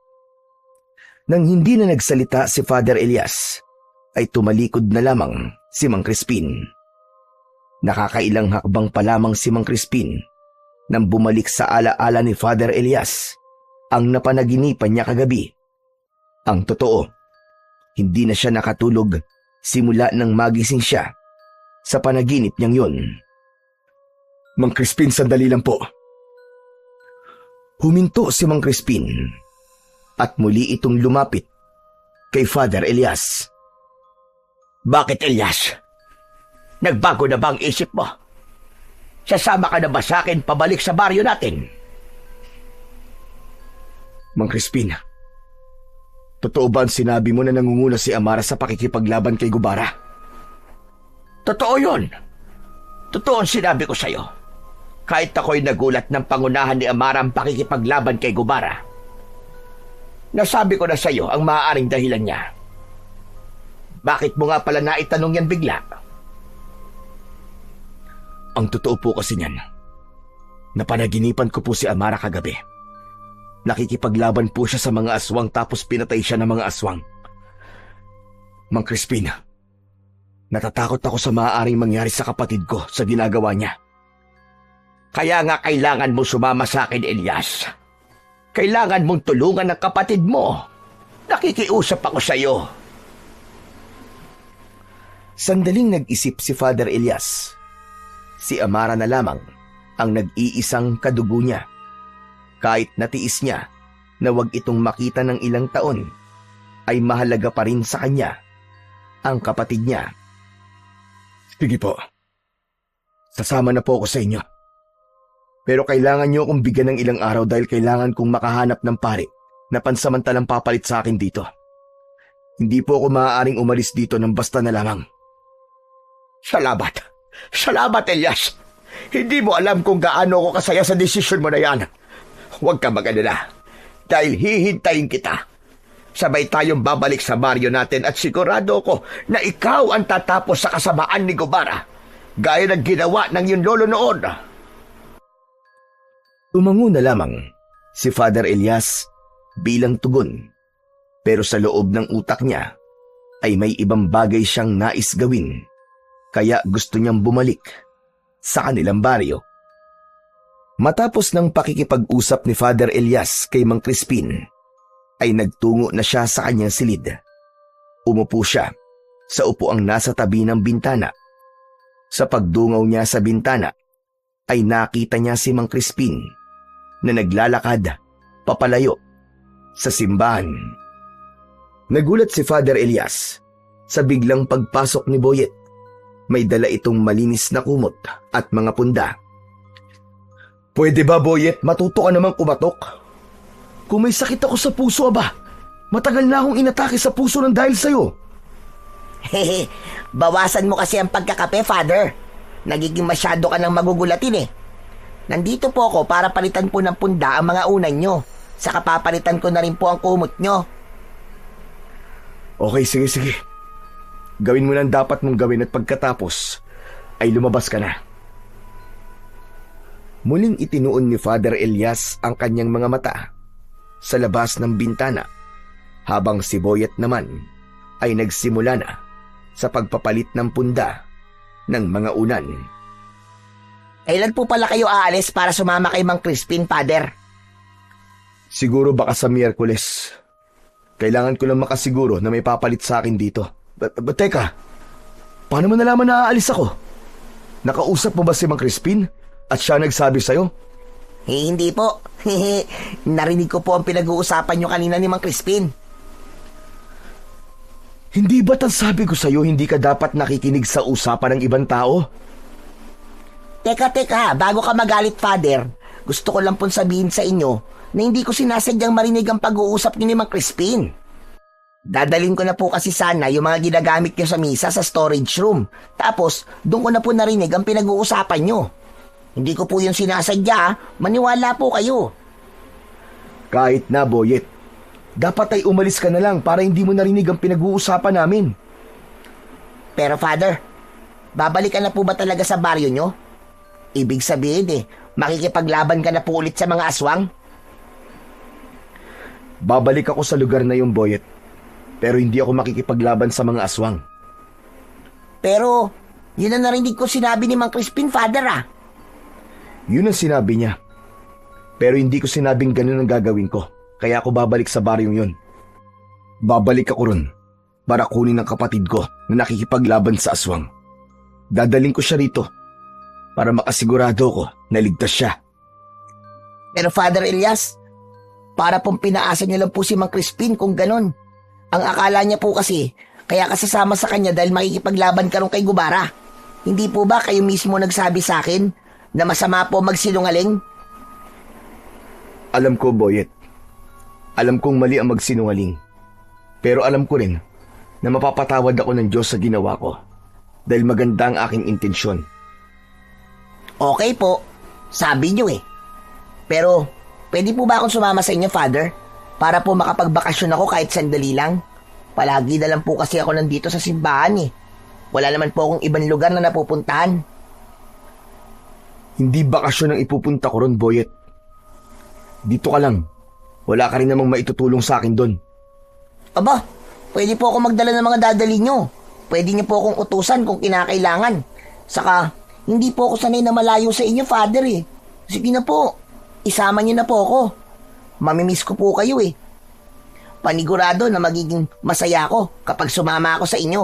Nang hindi na nagsalita si Father Elias, ay tumalikod na lamang si Mang Crispin. Nakakailang hakbang pa lamang si Mang Crispin nang bumalik sa alaala ni Father Elias ang napanaginipan niya kagabi. Ang totoo, hindi na siya nakatulog simula nang magising siya sa panaginip niyang yun. Mang Crispin, sandali lang po. Huminto si Mang Crispin at muli itong lumapit kay Father Elias. Bakit, Elias? Nagbago na ba ang isip mo? Sasama ka na ba sa akin pabalik sa baryo natin? Mang Crispin, totoo ba ang sinabi mo na nangunguna si Amara sa pakikipaglaban kay Gubara? Totoo yun. Totoo ang sinabi ko sa'yo. Kahit ako'y nagulat ng pangunahan ni Amara ang pakikipaglaban kay Gubara. Nasabi ko na sa'yo ang maaaring dahilan niya. Bakit mo nga pala naitanong yan bigla? Ang totoo po kasi niyan, napanaginipan ko po si Amara kagabi. Nakikipaglaban po siya sa mga aswang tapos pinatay siya ng mga aswang. Mang Crispin, natatakot ako sa maaaring mangyari sa kapatid ko sa ginagawa niya. Kaya nga kailangan mo sumama sa akin, Elias. Kailangan mong tulungan ang kapatid mo. Nakikiusap ako sa iyo. Sandaling nag-isip si Father Elias. Si Amara na lamang ang nag-iisang kadugo niya. Kahit natiis niya na wag itong makita ng ilang taon, ay mahalaga pa rin sa kanya ang kapatid niya. Sige po. Sasama na po ako sa inyo. Pero kailangan niyo akong bigyan ng ilang araw dahil kailangan kong makahanap ng pari na pansamantalang papalit sa akin dito. Hindi po ako maaaring umalis dito ng basta na lamang. Salamat. Salamat, Elias. Hindi mo alam kung gaano ako kasaya sa desisyon mo na yan. Huwag ka mag-alala. Dahil hihintayin kita. Sabay tayong babalik sa baryo natin at sigurado ko na ikaw ang tatapos sa kasamaan ni Gubara. Gaya ng ginawa ng iyong lolo noon. Tumango na lamang si Father Elias bilang tugon. Pero sa loob ng utak niya ay may ibang bagay siyang nais gawin. Kaya gusto niyang bumalik sa kanilang baryo. Matapos ng pakikipag-usap ni Father Elias kay Mang Crispin, ay nagtungo na siya sa kanyang silid. Umupo siya sa upuang nasa tabi ng bintana. Sa pagdungaw niya sa bintana, ay nakita niya si Mang Crispin na naglalakad papalayo sa simbahan. Nagulat si Father Elias sa biglang pagpasok ni Boyet. May dala itong malinis na kumot at mga punda. "Pwede ba, Boyet? Matuto ka namang kumatok. Kung may sakit ako sa puso, aba, matagal na akong inatake sa puso ng dahil sa'yo." Hehe, bawasan mo kasi ang pagkakape, Father. Nagiging masyado ka nang magugulatin eh. Nandito po ako para palitan po ng punda ang mga unan nyo. Saka papalitan ko na rin po ang kumot nyo. Okay, sige. Gawin mo lang dapat mong gawin at pagkatapos ay lumabas ka na. Muling itinuon ni Father Elias ang kanyang mga mata sa labas ng bintana habang si Boyet naman ay nagsimula na sa pagpapalit ng punda ng mga unan. Kailan po pala kayo aalis para sumama kay Mang Crispin, Father? Siguro baka sa Miyerkules. Kailangan ko lang makasiguro na may papalit sa akin dito. Teka, paano mo nalaman na aalis ako? Nakausap mo ba si Mang Crispin at siya nagsabi sa'yo? Hindi po. Narinig ko po ang pinag-uusapan nyo kanina ni Mang Crispin. Hindi ba't ang sabi ko sa'yo hindi ka dapat nakikinig sa usapan ng ibang tao? Teka, bago ka magalit, Father, gusto ko lang pong sabihin sa inyo na hindi ko sinasadyang marinig ang pag-uusap niyo ni Mang Crispin. Dadalhin ko na po kasi sana yung mga ginagamit nyo sa misa sa storage room. Tapos, doon ko na po narinig ang pinag-uusapan nyo. Hindi ko po yung sinasadya, maniwala po kayo. Kahit na, Boyet. Dapat ay umalis ka na lang para hindi mo narinig ang pinag-uusapan namin. Pero Father, babalikan na po ba talaga sa baryo nyo? Ibig sabihin makikipaglaban ka na po ulit sa mga aswang? Babalik ako sa lugar na yung, Boyet. Pero hindi ako makikipaglaban sa mga aswang. Pero, yun ang narinig ko sinabi ni Mang Crispin, Father Yun ang sinabi niya. Pero hindi ko sinabing ganun ang gagawin ko. Kaya ako babalik sa baryong yun. Babalik ako ron para kunin ang kapatid ko na nakikipaglaban sa aswang. Dadaling ko siya rito para makasigurado ko na ligtas siya. Pero Father Elias, para pong pinaasa niyo lang po si Mang Crispin kung ganon. Ang akala niya po kasi, kaya kasasama sa kanya dahil makikipaglaban ka ron kay Gubara. Hindi po ba kayo mismo nagsabi sa akin na masama po magsinungaling? Alam ko, Boyet. Alam kong mali ang magsinungaling. Pero alam ko rin na mapapatawad ako ng Diyos sa ginawa ko dahil maganda ang aking intensyon. Okay po, sabi niyo Pero, pwede po ba akong sumama sa inyo, Father? Para po makapagbakasyon ako kahit sandali lang. Palagi na lang po kasi ako nandito sa simbahan Wala naman po akong ibang lugar na napupuntahan. Hindi bakasyon ang ipupunta ko ron, Boyet. Dito ka lang. Wala ka rin namang maitutulong sa akin doon. Aba, pwede po ako magdala ng mga dadali nyo. Pwede niyo po akong utusan kung kinakailangan. Saka, hindi po ako sanay na malayo sa inyo, Father Sige na po, isama niyo na po ako. Mamimiss ko po kayo Panigurado na magiging masaya ako kapag sumama ako sa inyo.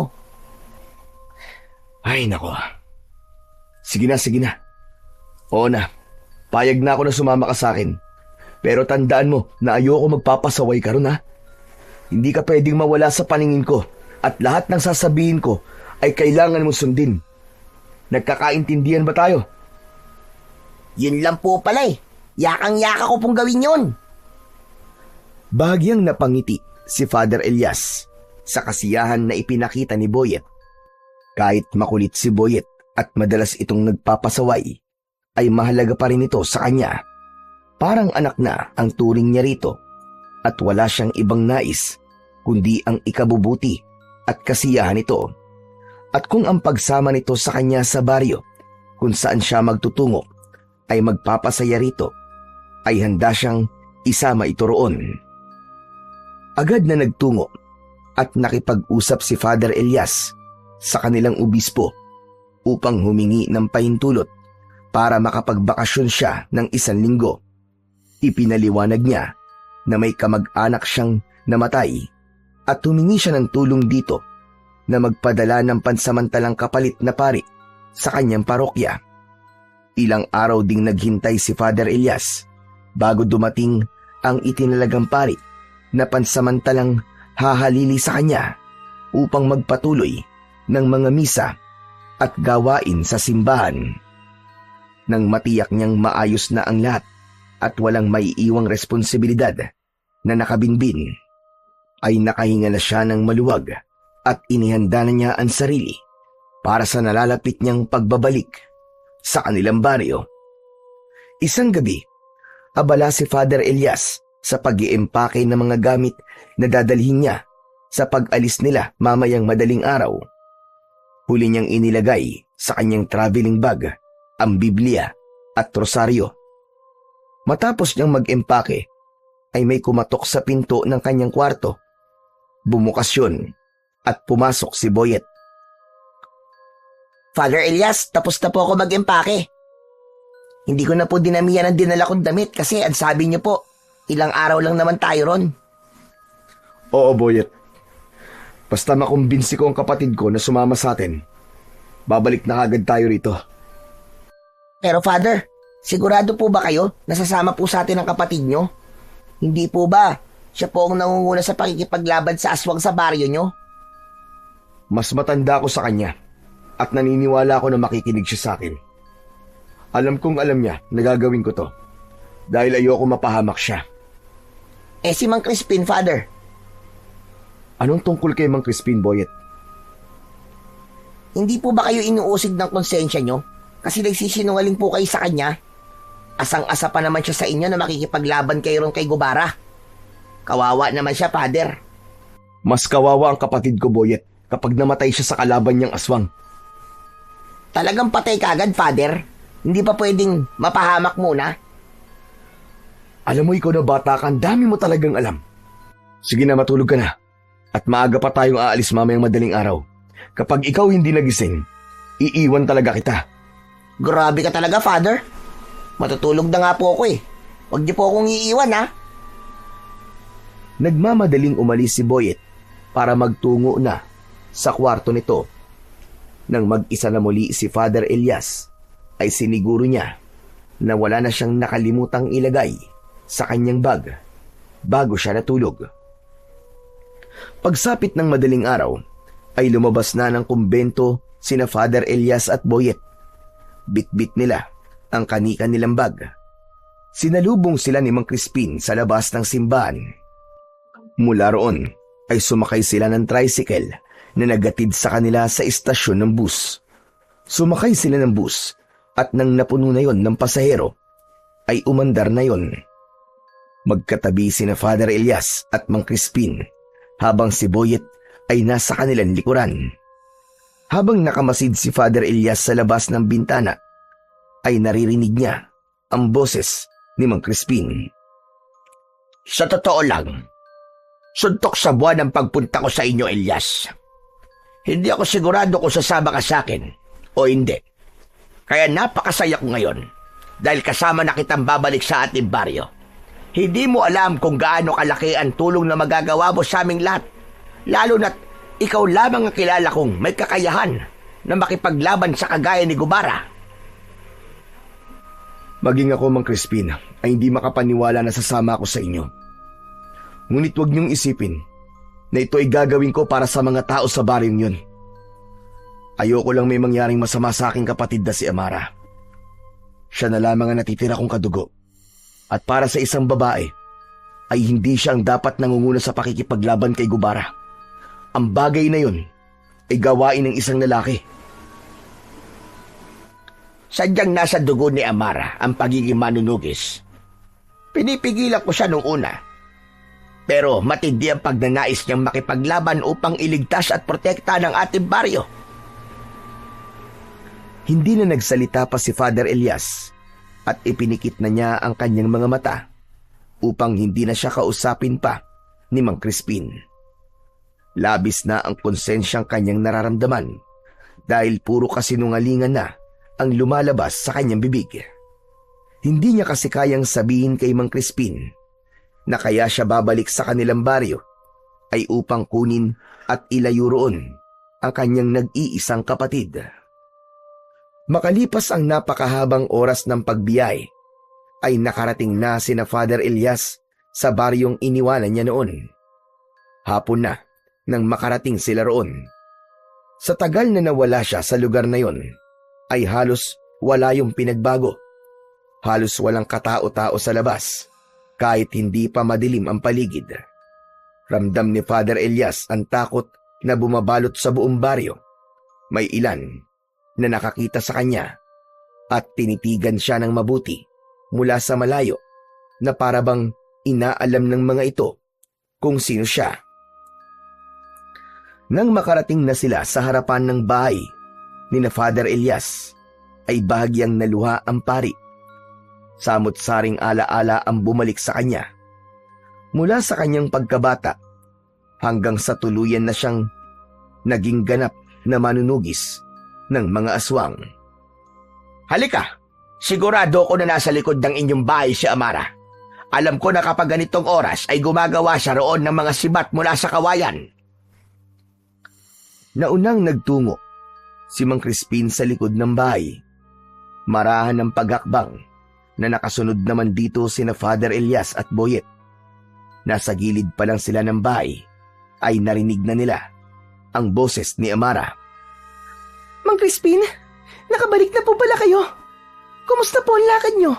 Ay, nako. Sige na. Oo na, payag na ako na sumama ka sa akin. Pero tandaan mo na ayoko magpapasaway ka ron, ha? Hindi ka pwedeng mawala sa paningin ko at lahat ng sasabihin ko ay kailangan mo sundin. Nagkakaintindihan ba tayo? Yun lang po pala Yakang-yaka ko pong gawin yun. Bahagyang napangiti si Father Elias sa kasiyahan na ipinakita ni Boyet. Kahit makulit si Boyet at madalas itong nagpapasaway, ay mahalaga pa rin ito sa kanya. Parang anak na ang turing niya rito at wala siyang ibang nais kundi ang ikabubuti at kasiyahan nito. At kung ang pagsama nito sa kanya sa baryo kung saan siya magtutungo ay magpapasaya rito, ay handa siyang isama ito roon. Agad na nagtungo at nakipag-usap si Father Elias sa kanilang obispo upang humingi ng pahintulot para makapagbakasyon siya ng 1 linggo. Ipinaliwanag niya na may kamag-anak siyang namatay at humingi siya ng tulong dito na magpadala ng pansamantalang kapalit na pari sa kanyang parokya. Ilang araw ding naghintay si Father Elias bago dumating ang itinalagang pari na pansamantalang hahalili sa kanya upang magpatuloy ng mga misa at gawain sa simbahan. Nang matiyak niyang maayos na ang lahat at walang maiiwang responsibilidad na nakabinbin, ay nakahinga na siya ng maluwag at inihanda na niya ang sarili para sa nalalapit niyang pagbabalik sa kanilang baryo. Isang gabi, abala si Father Elias sa pag-iempake ng mga gamit na dadalhin niya sa pag-alis nila mamayang madaling araw. Huli niyang inilagay sa kanyang traveling bag ang Biblia at rosaryo. Matapos niyang mag-empake, ay may kumatok sa pinto ng kanyang kwarto. Bumukas yun at pumasok si Boyet. Father Elias, tapos na po ako mag-empake. Hindi ko na po dinamihan ang dinala kong damit kasi ang sabi niyo po, ilang araw lang naman tayo ron. Oo, Boyet. Basta makumbinsi ko ang kapatid ko na sumama sa atin, babalik na agad tayo rito. Pero Father, sigurado po ba kayo na sasama po sa atin ang kapatid nyo? Hindi po ba siya po ang nangunguna sa pakikipaglaban sa aswang sa baryo nyo? Mas matanda ko sa kanya at naniniwala ako na makikinig siya sa akin. Alam kong alam niya na gagawin ko to dahil ayoko mapahamak siya. Eh si Mang Crispin, Father? Anong tungkol kay Mang Crispin, Boyet? Hindi po ba kayo inuusig ng konsensya nyo? Kasi nagsisinungaling po kayo sa kanya. Asang-asa pa naman siya sa inyo na makikipaglaban kayo ron kay Gubara. Kawawa naman siya, Father. Mas kawawa ang kapatid ko, Boyet, kapag namatay siya sa kalaban niyang aswang. Talagang patay kagad, Father? Hindi pa pwedeng mapahamak muna? Alam mo, ikaw na bata ka, ang dami mo talagang alam. Sige na, matulog ka na. At maaga pa tayong aalis mamayang madaling araw. Kapag ikaw hindi nagising, iiwan talaga kita. Grabe ka talaga, Father. Matutulog na nga po ako eh. Huwag niyo po akong iiwan, ha? Nagmamadaling umalis si Boyet para magtungo na sa kwarto nito. Nang mag-isa na muli si Father Elias, ay siniguro niya na wala na siyang nakalimutang ilagay sa kanyang bag bago siya natulog. Pagsapit ng madaling araw, ay lumabas na ng kumbento sina Father Elias at Boyet. Bit-bit nila ang kani-kanilang bag. Sinalubong sila ni Mang Crispin sa labas ng simbahan. Mula roon ay sumakay sila ng tricycle na nagatid sa kanila sa istasyon ng bus. Sumakay sila ng bus at nang napuno na yon ng pasahero, ay umandar na yon. Magkatabi sina Father Elias at Mang Crispin habang si Boyet ay nasa kanilang likuran. Habang nakamasid si Father Elias sa labas ng bintana, ay naririnig niya ang boses ni Mang Crispin. Sa totoo lang, suntok sa buwan ang pagpunta ko sa inyo, Elias. Hindi ako sigurado kung sasama ka sa akin o hindi. Kaya napakasaya ko ngayon dahil kasama na kitang babalik sa ating baryo. Hindi mo alam kung gaano kalaki ang tulong na magagawa mo sa aming lahat, lalo na't ikaw lamang ang kilala kong may kakayahan na makipaglaban sa kagaya ni Gubara. Maging ako, Mang Crispin, ay hindi makapaniwala na sasama ako sa inyo. Ngunit huwag niyong isipin na ito ay gagawin ko para sa mga tao sa baryong yun. Ayoko lang may mangyaring masama sa aking kapatid na si Amara. Siya na lamang ang natitira kong kadugo. At para sa isang babae, ay hindi siya ang dapat nangunguna sa pakikipaglaban kay Gubara. Ang bagay na yun ay gawain ng isang lalaki. Sadyang nasa dugo ni Amara ang pagiging manunugis. Pinipigilan ko siya nung una. Pero matindi ang pagnanais niyang makipaglaban upang iligtas at protekta ng ating baryo. Hindi na nagsalita pa si Father Elias at ipinikit na niya ang kanyang mga mata upang hindi na siya kausapin pa ni Mang Crispin. Labis na ang konsensyang kanyang nararamdaman dahil puro kasinungalingan na ang lumalabas sa kanyang bibig. Hindi niya kasi kayang sabihin kay Mang Crispin na kaya siya babalik sa kanilang baryo ay upang kunin at ilayo roon ang kanyang nag-iisang kapatid. Makalipas ang napakahabang oras ng pagbiyay, ay nakarating na sina Father Elias sa baryong iniwanan niya noon. Hapon na nang makarating sila roon. Sa tagal na nawala siya sa lugar na yon, ay halos wala yung pinagbago. Halos walang katao-tao sa labas, kahit hindi pa madilim ang paligid. Ramdam ni Father Elias ang takot na bumabalot sa buong baryo. May ilan na nakakita sa kanya at tinitigan siya ng mabuti mula sa malayo na parabang inaalam ng mga ito kung sino siya. Nang makarating na sila sa harapan ng bahay ni na Father Elias, ay bahagyang naluha ang pari. Samot-saring alaala ang bumalik sa kanya. Mula sa kanyang pagkabata hanggang sa tuluyan na siyang naging ganap na manunugis ng mga aswang. Halika, sigurado ko na nasa likod ng inyong bahay si Amara. Alam ko na kapag ganitong oras ay gumagawa siya roon ng mga sibat mula sa kawayan. Naunang nagtungo si Mang Crispin sa likod ng bahay. Marahan ng paghakbang na nakasunod naman dito sina Father Elias at Boyet. Nasa gilid pa lang sila ng bahay ay narinig na nila ang boses ni Amara. Mang Crispin, nakabalik na po pala kayo. Kumusta po ang lakad nyo?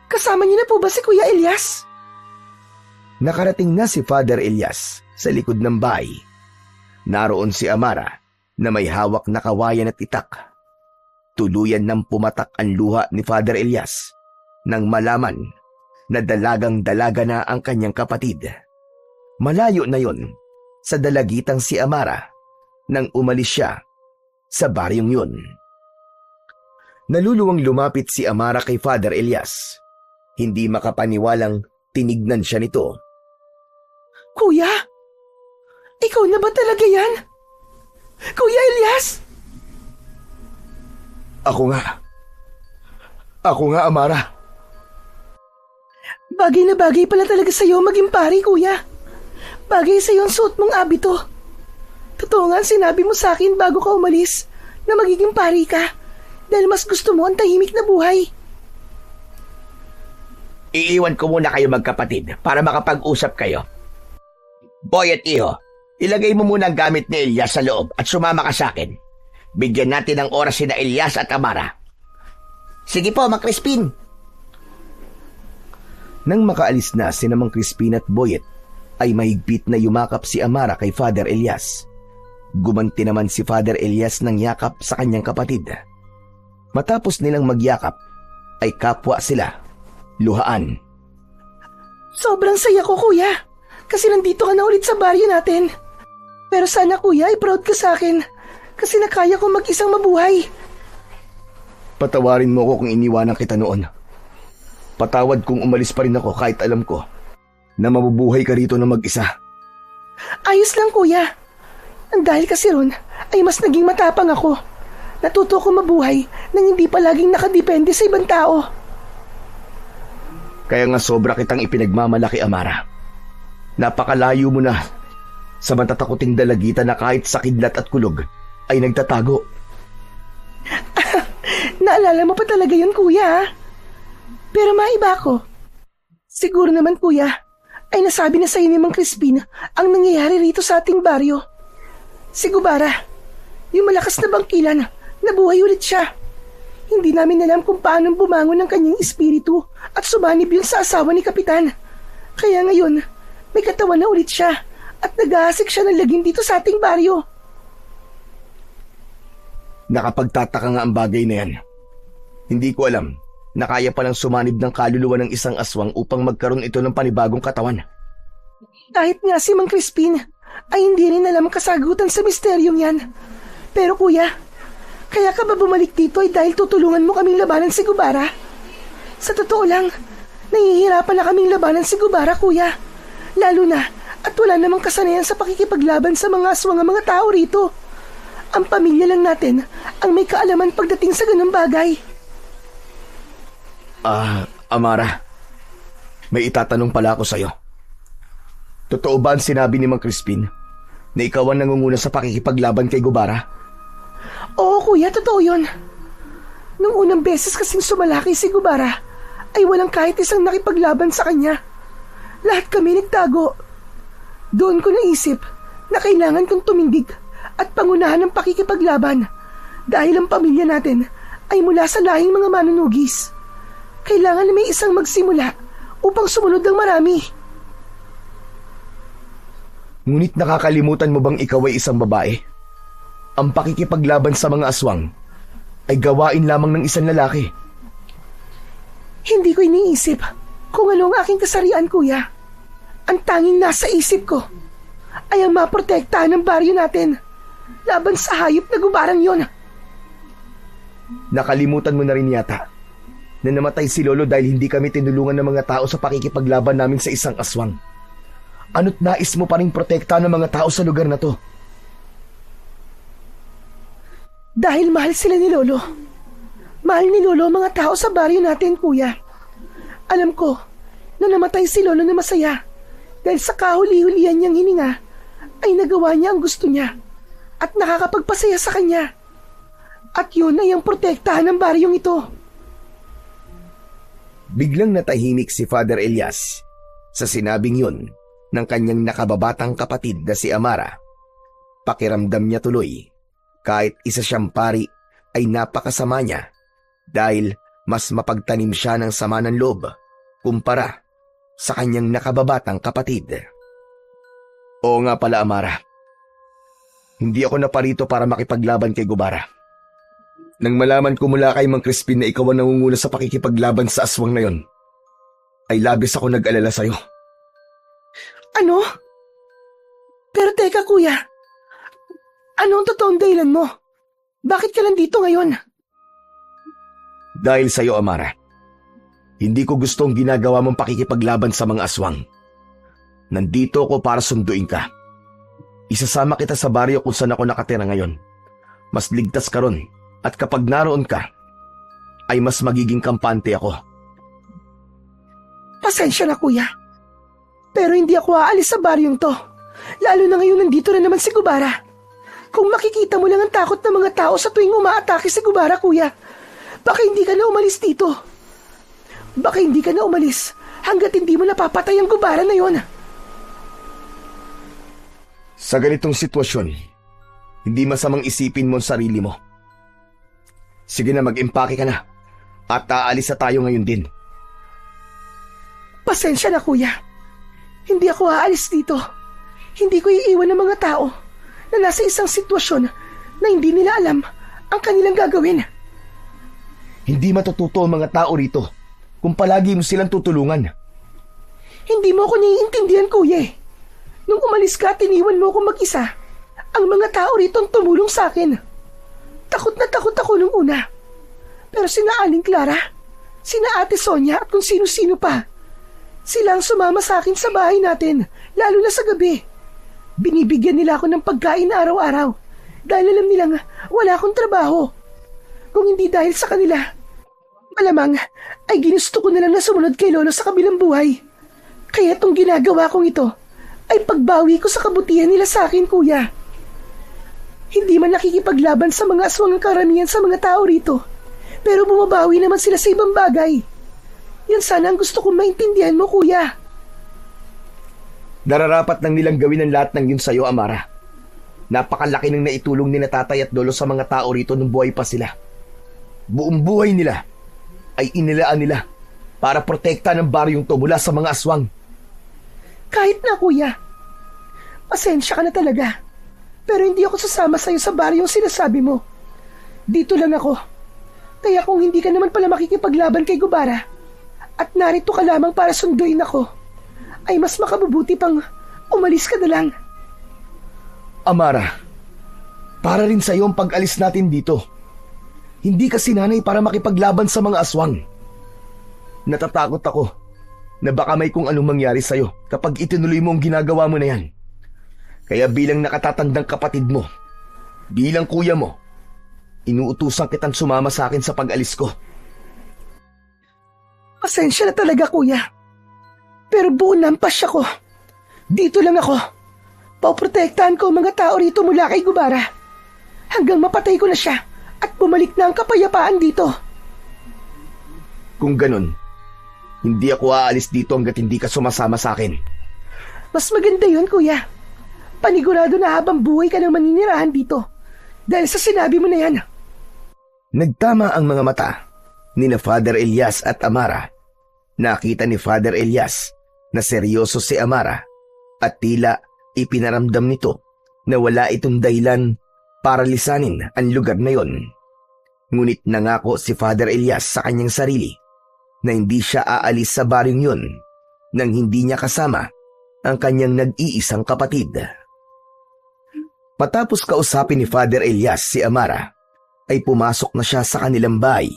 Kasama niyo na po ba si Kuya Elias? Nakarating na si Father Elias sa likod ng bahay. Naroon si Amara na may hawak na kawayan at itak. Tuluyan nang pumatak ang luha ni Father Elias nang malaman na dalagang-dalaga na ang kanyang kapatid. Malayo na yon sa dalagitang si Amara nang umalis siya sa baryong yun. Naluluwang lumapit si Amara kay Father Elias. Hindi makapaniwalang tinignan siya nito. Kuya, ikaw na ba talaga yan? Kuya Elias? Ako nga, Amara. Bagay na bagay pala talaga sa'yo maging pari, kuya. Bagay sa'yo ang suot mong abito. Totoo nga sinabi mo sa akin bago ka umalis na magiging pari ka dahil mas gusto mo ang tahimik na buhay. Iiwan ko muna kayo magkapatid para makapag-usap kayo. Boy at Iho, ilagay mo muna ang gamit ni Elias sa loob at sumama ka sa akin. Bigyan natin ng oras sina Elias at Amara. Sige po, Mang Crispin. Nang makaalis na si Mang Crispin at Boyet, ay mahigpit na yumakap si Amara kay Father Elias. Gumanti naman si Father Elias ng yakap sa kanyang kapatid. Matapos nilang magyakap, ay kapwa sila. Luhaan. Sobrang saya ko, kuya. Kasi nandito ka na ulit sa baryo natin. Pero sana, kuya, ay proud ka sa akin. Kasi nakaya ko mag-isang mabuhay. Patawarin mo ko kung iniwanan kita noon. Patawad kung umalis pa rin ako kahit alam ko na mabubuhay ka rito na mag-isa. Ayos lang, kuya. Dahil kasi ron ay mas naging matapang ako. Natuto ko mabuhay nang hindi pa laging nakadepende sa ibang tao. Kaya nga sobra kitang ipinagmamalaki, Amara. Napakalayo mo na sa matatakuting dalagitan na kahit sa kidlat at kulog ay nagtatago. Naalala mo pa talaga yun, kuya. Pero maiba ko. Siguro naman, kuya, ay nasabi na sa'yo ni Mang Crispin ang nangyayari rito sa ating baryo. Si Gubara, yung malakas na bangkilan, nabuhay ulit siya. Hindi namin alam kung paano bumangon ang kanyang espiritu at sumanib yun sa asawa ni Kapitan. Kaya ngayon, may katawan na ulit siya at nag-aasik siya ng lagim dito sa ating baryo. Nakapagtataka nga ang bagay na yan. Hindi ko alam na kaya palang sumanib ng kaluluwa ng isang aswang upang magkaroon ito ng panibagong katawan. Kahit nga si Mang Crispin ay hindi rin alam ang kasagutan sa misteryong yan. Pero kuya, kaya ka ba bumalik dito ay dahil tutulungan mo kaming labanan si Gubara? Sa totoo lang, nahihirapan na kaming labanan si Gubara, kuya. Lalo na at wala namang kasanayan sa pakikipaglaban sa mga aswang ang mga tao rito. Ang pamilya lang natin ang may kaalaman pagdating sa ganung bagay. Amara, may itatanong pala ako sa'yo. Totoo ba ang sinabi ni Mang Crispin na ikaw ang nangunguna sa pakikipaglaban kay Gubara? Oo kuya, totoo yun. Nung unang beses kasing sumalaki si Gubara, ay walang kahit isang nakipaglaban sa kanya. Lahat kami nagtago. Doon ko naisip na kailangan kong tumindig at pangunahan ng pakikipaglaban dahil ang pamilya natin ay mula sa lahing mga manunugis. Kailangan na may isang magsimula upang sumunod ang marami. Ngunit nakakalimutan mo bang ikaw ay isang babae? Ang pakikipaglaban sa mga aswang ay gawain lamang ng isang lalaki. Hindi ko iniisip kung ano ang aking kasarian, kuya. Ang tanging nasa isip ko ay ang maprotektahan ng baryo natin laban sa hayop na gubarang yon. Nakalimutan mo na rin yata na namatay si Lolo dahil hindi kami tinulungan ng mga tao sa pakikipaglaban namin sa isang aswang. Ano't nais mo pa rin protektahan ng mga tao sa lugar na to? Dahil mahal sila ni Lolo. Mahal ni Lolo ang mga tao sa baryo natin, kuya. Alam ko na namatay si Lolo na masaya dahil sa kahuli-hulihan niyang hininga ay nagawa niya ang gusto niya at nakakapagpasaya sa kanya. At yun ay ang protektahan ng baryong ito. Biglang natahimik si Father Elias sa sinabing yun ng kanyang nakababatang kapatid na si Amara. Pakiramdam niya tuloy kahit isa siyang pari ay napakasama niya dahil mas mapagtanim siya ng sama ng loob kumpara sa kanyang nakababatang kapatid. Oo nga pala, Amara. Hindi ako naparito para makipaglaban kay Gubara. Nang malaman ko mula kay Mang Crispin na ikaw ang nangunguna sa pakikipaglaban sa aswang na yon, ay labis ako nag-alala sa'yo. Ano? Pero teka, kuya. Ano ang totoong dahilan mo? Bakit ka nandito ngayon? Dahil sa'yo, Amara. Hindi ko gustong ginagawa mong pakikipaglaban sa mga aswang. Nandito ako para sunduin ka. Isasama kita sa baryo kung saan ako nakatira ngayon. Mas ligtas ka ron at kapag naroon ka, ay mas magiging kampante ako. Pasensya na, kuya. Pero hindi ako aalis sa baryong to. Lalo na ngayon nandito na naman si Gubara. Kung makikita mo lang ang takot ng mga tao sa tuwing umaatake si Gubara, kuya, baka hindi ka na umalis dito. Baka hindi ka na umalis hanggat hindi mo napapatay ang Gubara na yon. Sa ganitong sitwasyon, hindi masamang isipin mo ang sarili mo. Sige na, mag-impake ka na at aalis na tayo ngayon din. Pasensya na, kuya. Hindi ako aalis dito. Hindi ko iiwan ng mga tao na nasa isang sitwasyon na hindi nila alam ang kanilang gagawin. Hindi matututo ang mga tao rito kung palagi mo silang tutulungan. Hindi mo ako naiintindihan, kuya. Nung umalis ka at iniwan mo ako mag-isa, ang mga tao rito ang tumulong sa akin. Takot na takot ako nung una. Pero sina Aling Clara, sina Ate Sonia at kung sino-sino pa, sila ang sumama sa akin sa bahay natin, lalo na sa gabi. Binibigyan nila ako ng pagkain araw-araw dahil alam nilang wala akong trabaho. Kung hindi dahil sa kanila, malamang ay ginusto ko na lang na sumunod kay Lolo sa kabilang buhay. Kaya itong ginagawa kong ito ay pagbawi ko sa kabutihan nila sa akin, kuya. Hindi man nakikipaglaban sa mga aswang ang karamihan sa mga tao rito, pero bumabawi naman sila sa ibang bagay. Yan sana ang gusto kong maintindihan mo, kuya. Nararapat nang nilang gawin ang lahat ng yun sa'yo, Amara. Napakalaki ng naitulong ni na tatay at lolo sa mga tao rito nung buhay pa sila. Buong buhay nila ay inilaan nila para protektahan ng baryong to mula sa mga aswang. Kahit na, kuya. Pasensya ka na talaga. Pero hindi ako sasama sa'yo sa baryong sinasabi mo. Dito lang ako. Kaya kung hindi ka naman pala makikipaglaban kay Gubara at narito ka lamang para sunduin ako, ay mas makabubuti pang umalis ka na lang. Amara, para rin sa'yo ang pag-alis natin dito. Hindi ka sinanay para makipaglaban sa mga aswang. Natatakot ako na baka may kung anong mangyari sa'yo kapag itinuloy mo ang ginagawa mo na yan. Kaya bilang nakatatandang kapatid mo, bilang kuya mo, inuutusan kitang sumama sa akin sa pag-alis ko. Pasensya na talaga, kuya. Pero buo na ang pasya ko. Dito lang ako. Poprotektahan ko ang mga tao rito mula kay Gubara. Hanggang mapatay ko na siya at bumalik na ang kapayapaan dito. Kung ganun, hindi ako aalis dito hanggat hindi ka sumasama sa akin. Mas maganda yun, kuya. Panigurado na habang buhay ka nang maninirahan dito. Dahil sa sinabi mo na yan. Nagtama ang mga mata ni na Father Elias at Amara. Nakita ni Father Elias na seryoso si Amara at tila ipinaramdam nito na wala itong dahilan para lisanin ang lugar na yon. Ngunit nangako si Father Elias sa kanyang sarili na hindi siya aalis sa baryong yun nang hindi niya kasama ang kanyang nag-iisang kapatid. Patapos kausapin ni Father Elias si Amara, ay pumasok na siya sa kanilang bahay.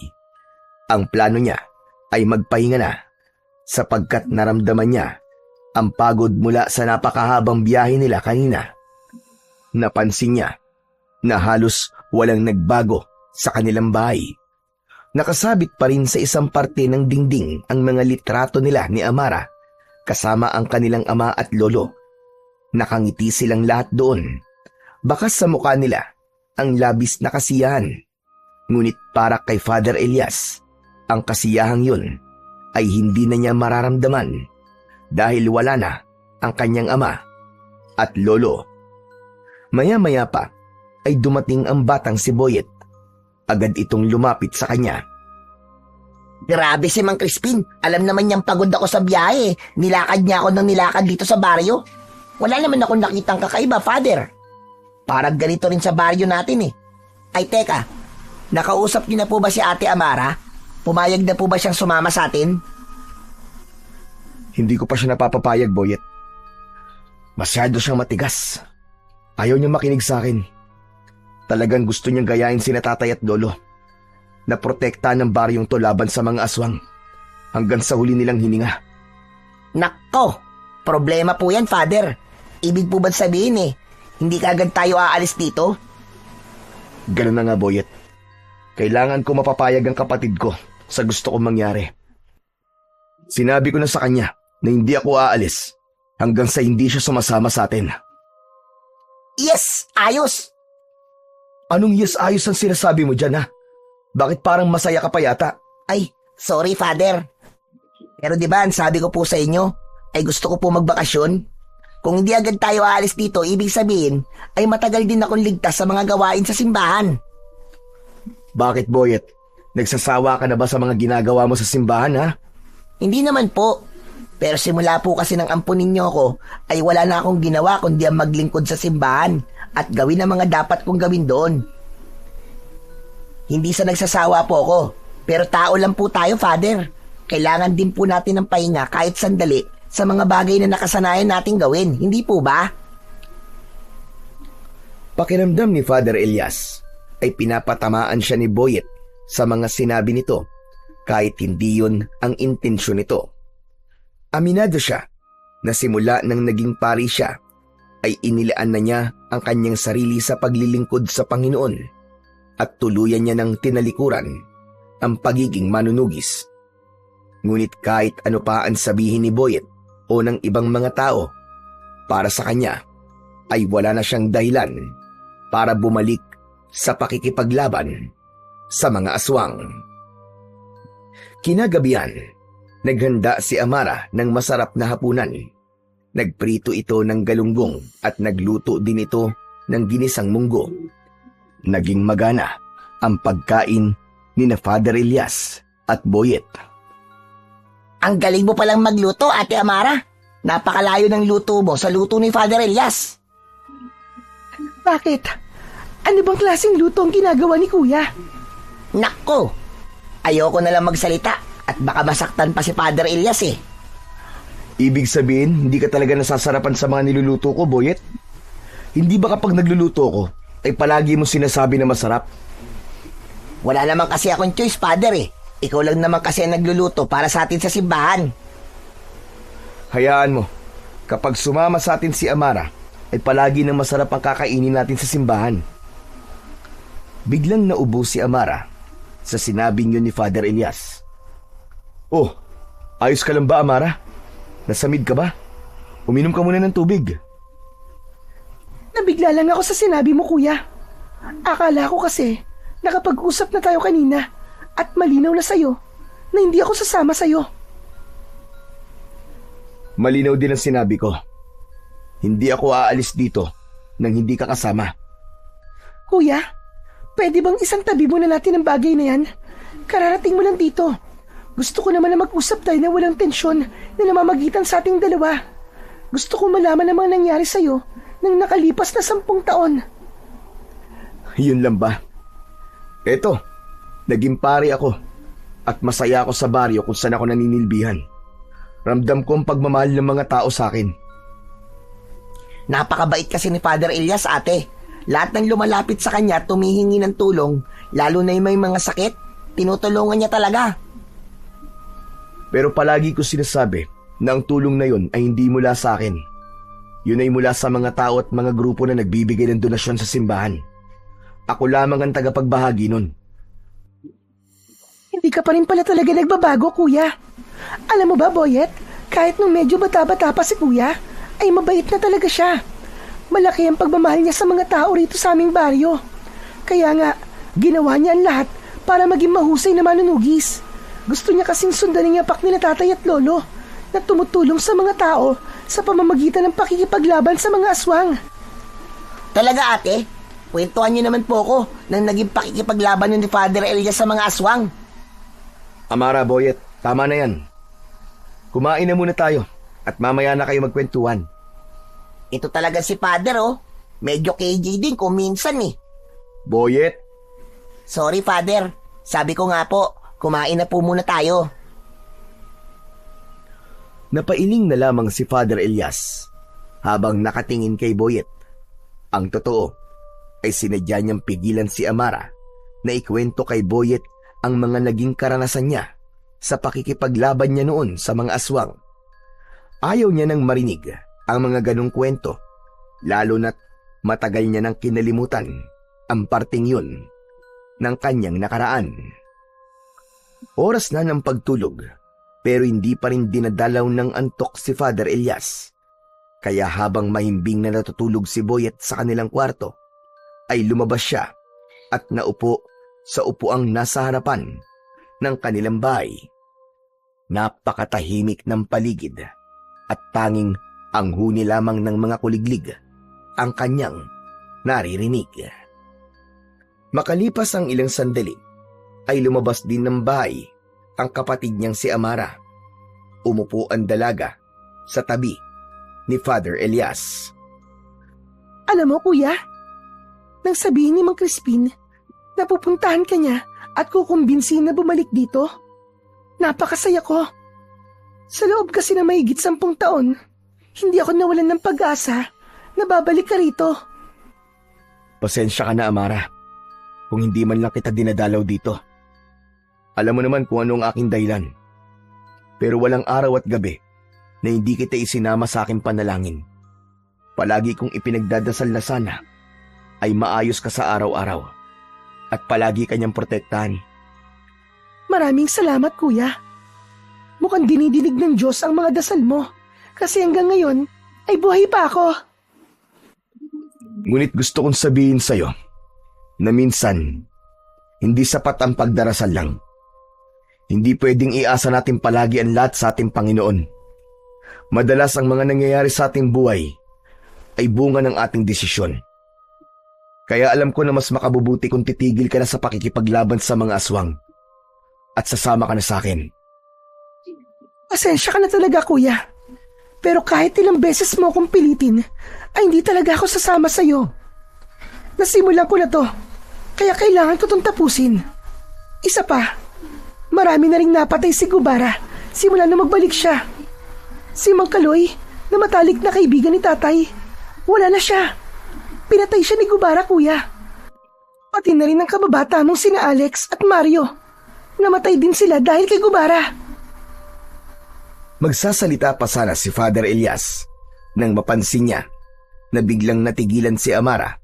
Ang plano niya ay magpahinga na sapagkat naramdaman niya ang pagod mula sa napakahabang biyahe nila kanina. Napansin niya na halos walang nagbago sa kanilang bahay. Nakasabit pa rin sa isang parte ng dingding ang mga litrato nila ni Amara kasama ang kanilang ama at lolo. Nakangiti silang lahat doon. Bakas sa mukha nila ang labis na kasiyahan. Ngunit para kay Father Elias, ang kasiyahang yun ay hindi na niya mararamdaman dahil wala na ang kanyang ama at lolo. Maya-maya pa ay dumating ang batang si Boyet. Agad itong lumapit sa kanya. Grabe si Mang Crispin. Alam naman niyang pagod ako sa biyahe. Nilakad niya ako ng nilakad dito sa baryo. Wala naman akong nakitang kakaiba, Father. Parang ganito rin sa baryo natin eh. Ay teka, nakausap niyo na po ba si Ate Amara? Pumayag na po ba siyang sumama sa atin? Hindi ko pa siya napapapayag, Boyet. Masyado siyang matigas. Ayaw niya makinig sa akin. Talagang gusto niyang gayahin sina tatay at lolo. Naprotektahan ng baryong to laban sa mga aswang hanggang sa huli nilang hininga. Nako, problema po yan, Father. Ibig po ba sabihin hindi kaagad tayo aalis dito? Ganun na nga, Boyet. Kailangan ko mapapayag ang kapatid ko sa gusto kong mangyari. Sinabi ko na sa kanya na hindi ako aalis hanggang sa hindi siya sumasama sa atin. Yes, ayos! Anong yes ayos ang sinasabi mo dyan, ha? Bakit parang masaya ka pa yata? Ay, sorry, Father. Pero di ba, ang sabi ko po sa inyo, ay gusto ko po magbakasyon? Kung hindi agad tayo aalis dito, ibig sabihin, ay matagal din akong ligtas sa mga gawain sa simbahan. Bakit, Boyet? Nagsasawa ka na ba sa mga ginagawa mo sa simbahan, ha? Hindi naman po. Pero simula po kasi ng ampun ninyo ko, ay wala na akong ginawa kundi ang maglingkod sa simbahan at gawin ang mga dapat kong gawin doon. Hindi sa nagsasawa po ako, pero tao lang po tayo, Father. Kailangan din po natin ng pahinga kahit sandali sa mga bagay na nakasanayan nating gawin, hindi po ba? Pakiramdam ni Father Elias ay pinapatamaan siya ni Boyet sa mga sinabi nito kahit hindi yun ang intensyon nito. Aminado siya na simula nang naging pari siya ay inilaan na niya ang kanyang sarili sa paglilingkod sa Panginoon at tuluyan niya ng tinalikuran ang pagiging manunugis. Ngunit kahit ano pa ang sabihin ni Boyet o ng ibang mga tao, para sa kanya ay wala na siyang dahilan para bumalik sa pakikipaglaban sa mga aswang. Kinagabihan, naghanda si Amara ng masarap na hapunan. Nagprito ito ng galunggong at nagluto din ito ng ginisang munggo. Naging magana ang pagkain ni na Father Elias at Boyet. Ang galing mo palang magluto, Ate Amara. Napakalayo ng luto mo sa luto ni Father Elias. Bakit? Ano bang klaseng luto ang ginagawa ni Kuya? Nako, ayoko na lang magsalita at baka masaktan pa si Father Elias eh. Ibig sabihin, hindi ka talaga nasasarapan sa mga niluluto ko, Boyet? Hindi ba kapag nagluluto ko, ay palagi mo sinasabi na masarap? Wala naman kasi akong choice, Father eh. Ikaw lang naman kasi ang nagluluto para sa atin sa simbahan. Hayaan mo, kapag sumama sa atin si Amara, ay palagi na masarap ang kakainin natin sa simbahan. Biglang naubo si Amara sa sinabing yun ni Father Elias. Oh, ayos ka lang ba, Amara? Nasamid ka ba? Uminom ka muna ng tubig. Nabigla lang ako sa sinabi mo, kuya. Akala ko kasi nakapag-usap na tayo kanina at malinaw na sa'yo na hindi ako sasama sa'yo. Malinaw din ang sinabi ko. Hindi ako aalis dito nang hindi ka kasama. Kuya, pwede bang isang tabi muna natin ang bagay na yan? Kararating mo lang dito. Gusto ko naman na mag-usap tayo na walang tensyon na namamagitan sa ating dalawa. Gusto ko malaman ang mga nangyari sa'yo nang nakalipas na 10 taon. Yun lang ba? Eto, naging pare ako at masaya ako sa baryo kung saan ako naninilbihan. Ramdam ko ang pagmamahal ng mga tao sa akin. Napakabait kasi ni Father Elias, ate. Lahat ng lumalapit sa kanya tumihingi ng tulong, lalo na yung may mga sakit, tinutulungan niya talaga. Pero palagi ko sinasabi na ang tulong na yun ay hindi mula sa akin. Yun ay mula sa mga tao at mga grupo na nagbibigay ng donasyon sa simbahan. Ako lamang ang tagapagbahagi nun. Hindi ka pa rin pala talaga nagbabago, kuya. Alam mo ba, Boyet, kahit nung medyo bata-bata pa si kuya, ay mabait na talaga siya. Malaki ang pagmamahal niya sa mga tao rito sa aming baryo. Kaya nga, ginawa niya ang lahat para maging mahusay na manunugis. Gusto niya kasing sundan ang yapak nila tatay at lolo na tumutulong sa mga tao sa pamamagitan ng pakikipaglaban sa mga aswang. Talaga, ate? Kwentuhan niyo naman po ako nang naging pakikipaglaban ni Father Elias sa mga aswang. Amara, Boyet, tama na yan. Kumain na muna tayo at mamaya na kayo magkwentuhan. Ito talaga si Father, oh. Medyo KJ din kung minsan eh. Boyet, Sorry, Father. Sabi ko nga po, kumain na po muna tayo. napailing na lamang si Father Elias habang nakatingin kay Boyet. Ang totoo ay sinadya niyang pigilan si Amara na ikwento kay Boyet ang mga naging karanasan niya sa pakikipaglaban niya noon sa mga aswang. Ayaw niya nang marinig ang mga ganong kwento, lalo na't matagal niya nang kinalimutan ang parting yun ng kanyang nakaraan. Oras na ng pagtulog, pero hindi pa rin dinadalaw ng antok si Father Elias. Kaya habang mahimbing na natutulog si Boyet sa kanilang kwarto, ay lumabas siya at naupo sa upuang nasa harapan ng kanilang bahay. Napakatahimik ng paligid at tanging ang huni lamang ng mga kuliglig ang kanyang naririnig. Makalipas ang ilang sandali, ay lumabas din ng bahay ang kapatid niyang si Amara. Umupo ang dalaga sa tabi ni Father Elias. Alam mo, kuya, nang sabihin ni Mang Crispin na pupuntahan ka niya at kukumbinsin na bumalik dito, napakasaya ko. Sa loob kasi na mahigit 10 taon, hindi ako nawalan ng pag-asa na babalik ka rito. Pasensya ka na, Amara, kung hindi man lang kita dinadalaw dito. Alam mo naman kung ano ang aking dahilan. Pero walang araw at gabi na hindi kita isinama sa aking panalangin. Palagi kong ipinagdadasal na sana ay maayos ka sa araw-araw at palagi kanyang protektahan. Maraming salamat, kuya. Mukhang dinidinig ng Diyos ang mga dasal mo kasi hanggang ngayon ay buhay pa ako. Ngunit gusto kong sabihin sa'yo na minsan hindi sapat ang pagdarasal lang. Hindi pwedeng iasa natin palagi ang lahat sa ating Panginoon. Madalas ang mga nangyayari sa ating buhay ay bunga ng ating desisyon. Kaya alam ko na mas makabubuti kung titigil ka na sa pakikipaglaban sa mga aswang at sasama ka na sa akin. Pasensya ka na talaga, kuya. Pero kahit ilang beses mo akong pilitin, ay hindi talaga ako sasama sa'yo. Nasimulan ko na to, kaya kailangan ko itong tapusin. Isa pa, marami na ring napatay si Gubara simula na magbalik siya. Si Mang Kaloy, na matalik na kaibigan ni tatay, wala na siya. Pinatay siya ni Gubara, kuya. Pati na rin ang kababata mong sina Alex at Mario. Namatay din sila dahil kay Gubara. Magsasalita pa sana si Father Elias nang mapansin niya na biglang natigilan si Amara.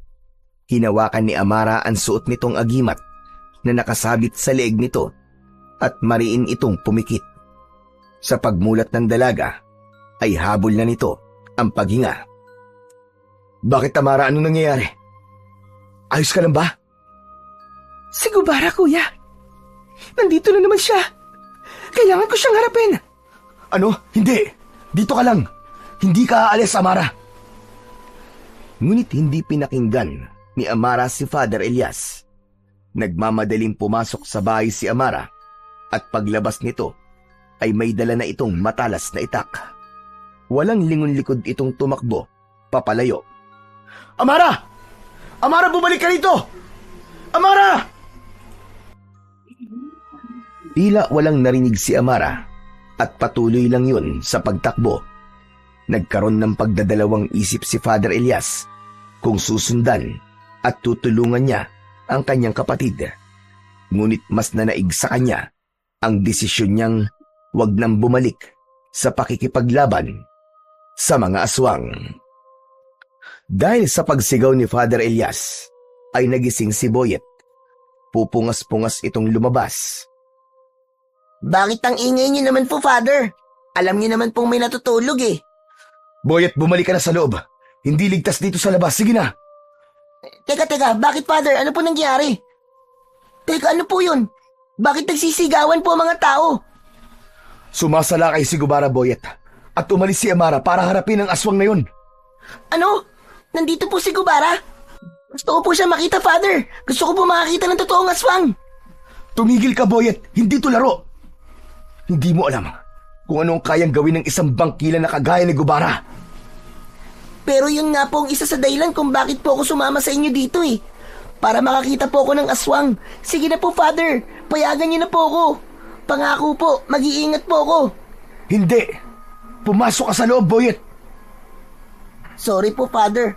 Hinawakan ni Amara ang suot nitong agimat na nakasabit sa leeg nito at mariin itong pumikit. Sa pagmulat ng dalaga ay habol na nito ang paghinga. Bakit, Tamara? Ano nangyayari? Ayos ka lang ba? Si Gubara, kuya. Nandito na naman siya. Kailangan ko siyang harapin. Ano? Hindi. Dito ka lang. Hindi ka aalis, Amara. Ngunit hindi pinakinggan ni Amara si Father Elias. Nagmamadaling pumasok sa bahay si Amara at paglabas nito ay may dala na itong matalas na itak. Walang lingon-likod itong tumakbo, papalayo. Amara! Amara, bumalik ka rito! Amara! Tila walang narinig si Amara at patuloy lang yun sa pagtakbo. Nagkaroon ng pagdadalawang isip si Father Elias kung susundan at tutulungan niya ang kanyang kapatid. Ngunit mas nanaig sa kanya ang desisyon niyang wag nang bumalik sa pakikipaglaban sa mga aswang. Dahil sa pagsigaw ni Father Elias ay nagising si Boyet. Pupungas-pungas itong lumabas. Bakit ang ingay niyo naman po, Father? Alam niyo naman pong may natutulog eh. Boyet, bumalik ka na sa loob. Hindi ligtas dito sa labas. Sige na. Teka, bakit, Father? Ano po nangyari? Teka, ano po yun? Bakit nagsisigawan po ang mga tao? Sumasalakay si Gubara, Boyet, at umalis si Amara para harapin ang aswang na yun. Ano? Nandito po si Gubara? Gusto ko po siya makita, Father. Gusto ko po makakita ng totoong aswang. Tumigil ka, Boyet. Hindi to laro. Hindi mo alam kung ano ang kayang gawin ng isang bangkila na kagaya ni Gubara. Pero yun nga po ang isa sa dahilan kung bakit po ako sumama sa inyo dito eh. Para makakita po ako ng aswang. Sige na po, Father. Payagan niyo na po ako. Pangako po, mag-iingat po ako. Hindi. Pumasok ka sa loob, Boyet. Sorry po, Father.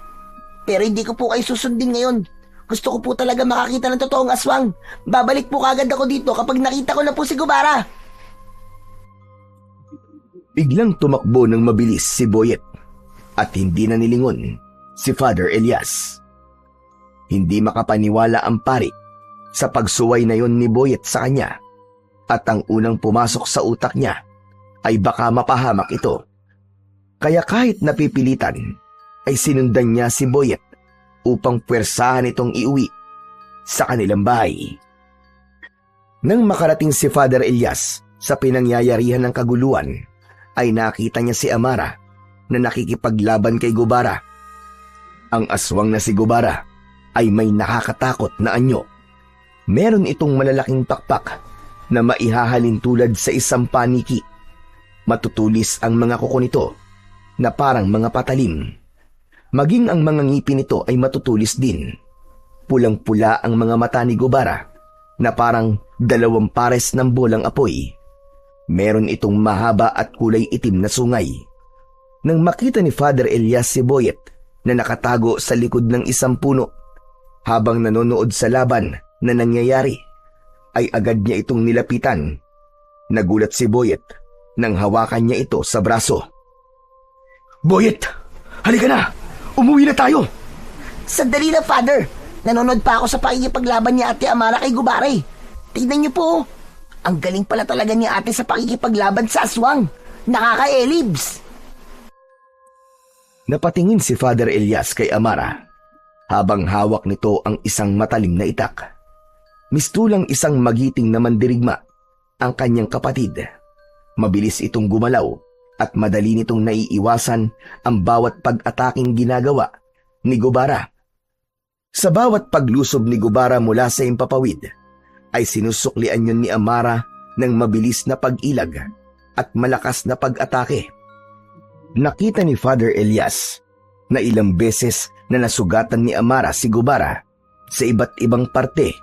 Pero hindi ko po kayo susundin ngayon. Gusto ko po talaga makakita ng totoong aswang. Babalik po kagad ako dito kapag nakita ko na po si Gubara. Biglang tumakbo ng mabilis si Boyet at hindi na nilingon si Father Elias. Hindi makapaniwala ang pari sa pagsuway na yon ni Boyet sa kanya at ang unang pumasok sa utak niya ay baka mapahamak ito. Kaya kahit napipilitan ay sinundan niya si Boyet upang puwersahan itong iuwi sa kanilang bahay. Nang makarating si Father Elias sa pinangyayarihan ng kaguluhan, ay nakita niya si Amara na nakikipaglaban kay Gubara. Ang aswang na si Gubara ay may nakakatakot na anyo. Meron itong malalaking pakpak na maihahalin tulad sa isang paniki. Matutulis ang mga kuko nito na parang mga patalim. Maging ang mga ngipin nito ay matutulis din. Pulang-pula ang mga mata ni Gubara na parang 2 pares ng bolang apoy. Meron itong mahaba at kulay itim na sungay. Nang makita ni Father Elias si Boyet na nakatago sa likod ng isang puno habang nanonood sa laban na nangyayari, ay agad niya itong nilapitan. Nagulat si Boyet nang hawakan niya ito sa braso. Boyet! Halika na! Umuwi na tayo! Sandali na, Father. Nanonood pa ako sa pakikipaglaban ni Ate Amara kay Gubara eh. Tignan niyo po. Ang galing pala talaga ni ate sa pakikipaglaban sa aswang. Nakaka-elibs. Napatingin si Father Elias kay Amara habang hawak nito ang isang matalim na itak. Mistulang isang magiting na mandirigma ang kanyang kapatid. Mabilis itong gumalaw at madali nitong naiiwasan ang bawat pag-ataking ginagawa ni Gubara. Sa bawat paglusob ni Gubara mula sa impapawid, ay sinusuklian yun ni Amara ng mabilis na pag-ilag at malakas na pag-atake. Nakita ni Father Elias na ilang beses na nasugatan ni Amara si Gubara sa iba't ibang parte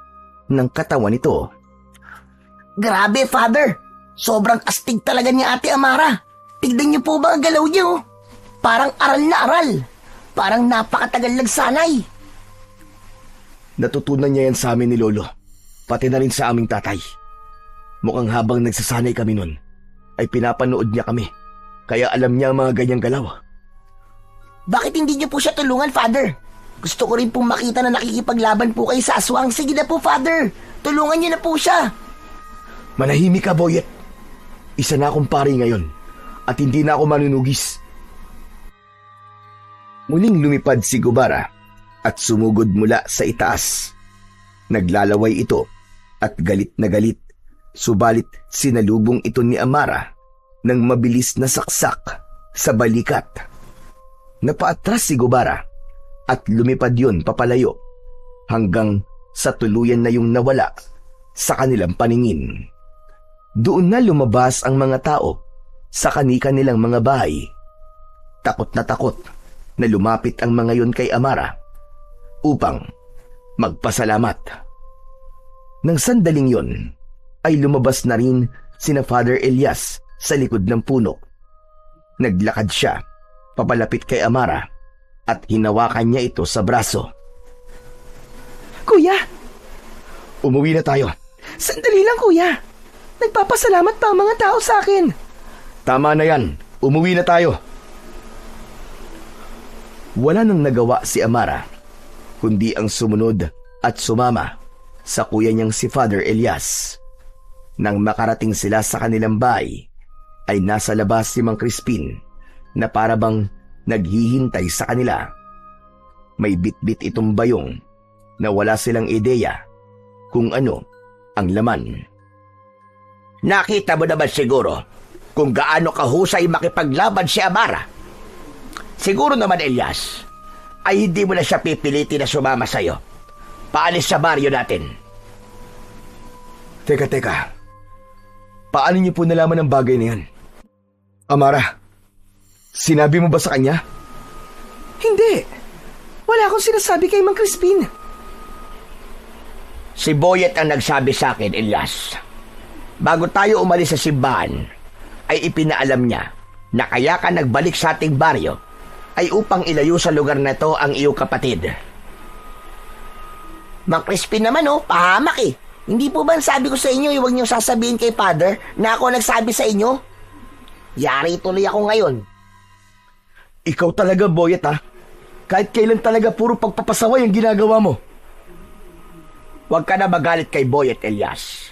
ng katawan nito. Grabe, Father. Sobrang astig talaga ni Ate Amara. Tignan niyo po ba ang galaw niya oh? Parang aral na aral. Parang napakatagal nagsanay. Natutunan niya yan sa amin ni Lolo. Pati na rin sa aming tatay. Mukhang habang nagsasanay kami nun, ay pinapanood niya kami. Kaya alam niya ang mga ganyang galaw. Bakit hindi niyo po siya tulungan, Father? Gusto ko rin pong makita na nakikipaglaban po kayo sa aswang. Sige na po, Father. Tulungan niyo na po siya. Manahimik ka, Boyet. Isa na akong pari ngayon at hindi na ako manunugis. Muling lumipad si Gubara at sumugod mula sa itaas. Naglalaway ito at galit na galit, subalit sinalubong ito ni Amara ng mabilis na saksak sa balikat. Napaatras si Gubara at lumipad yun papalayo hanggang sa tuluyan na yung nawala sa kanilang paningin. Doon na lumabas ang mga tao sa kani-kanilang mga bahay. Takot na lumapit ang mga yun kay Amara upang magpasalamat. Nang sandaling yon ay lumabas na rin sina Father Elias sa likod ng puno. Naglakad siya papalapit kay Amara at hinawakan niya ito sa braso. Kuya! Umuwi na tayo. Sandali lang, kuya. Nagpapasalamat pa ang mga tao sa akin. Tama na yan. Umuwi na tayo. Wala nang nagawa si Amara, kundi ang sumunod at sumama sa kuya niyang si Father Elias. Nang makarating sila sa kanilang bahay, ay nasa labas si Mang Crispin na parabang naghihintay sa kanila. May bitbit itong bayong na wala silang ideya kung ano ang laman. Nakita mo naman siguro kung gaano kahusay makipaglaban si Amara. Siguro naman, Elias, ay hindi mo na siya pipilitin na sumama sa'yo. Paalis sa baryo natin. Teka. Paano niyo po nalaman ang bagay na yan? Amara, sinabi mo ba sa kanya? Hindi. Wala akong sinasabi kay Mang Crispin. Si Boyet ang nagsabi sa akin, Elias. Bago tayo umalis sa simbahan, ay ipinaalam niya na kaya ka nagbalik sa ating baryo ay upang ilayo sa lugar na to ang iyong kapatid. Mang Crispin naman pahamak eh. Hindi po ba sabi ko sa inyo, huwag niyo sasabihin kay Father na ako nagsabi sa inyo? Yari tuloy ako ngayon. Ikaw talaga, Boyet, ha? Kahit kailan talaga puro pagpapasaway ang ginagawa mo. Huwag ka na magalit kay Boyet, Elias.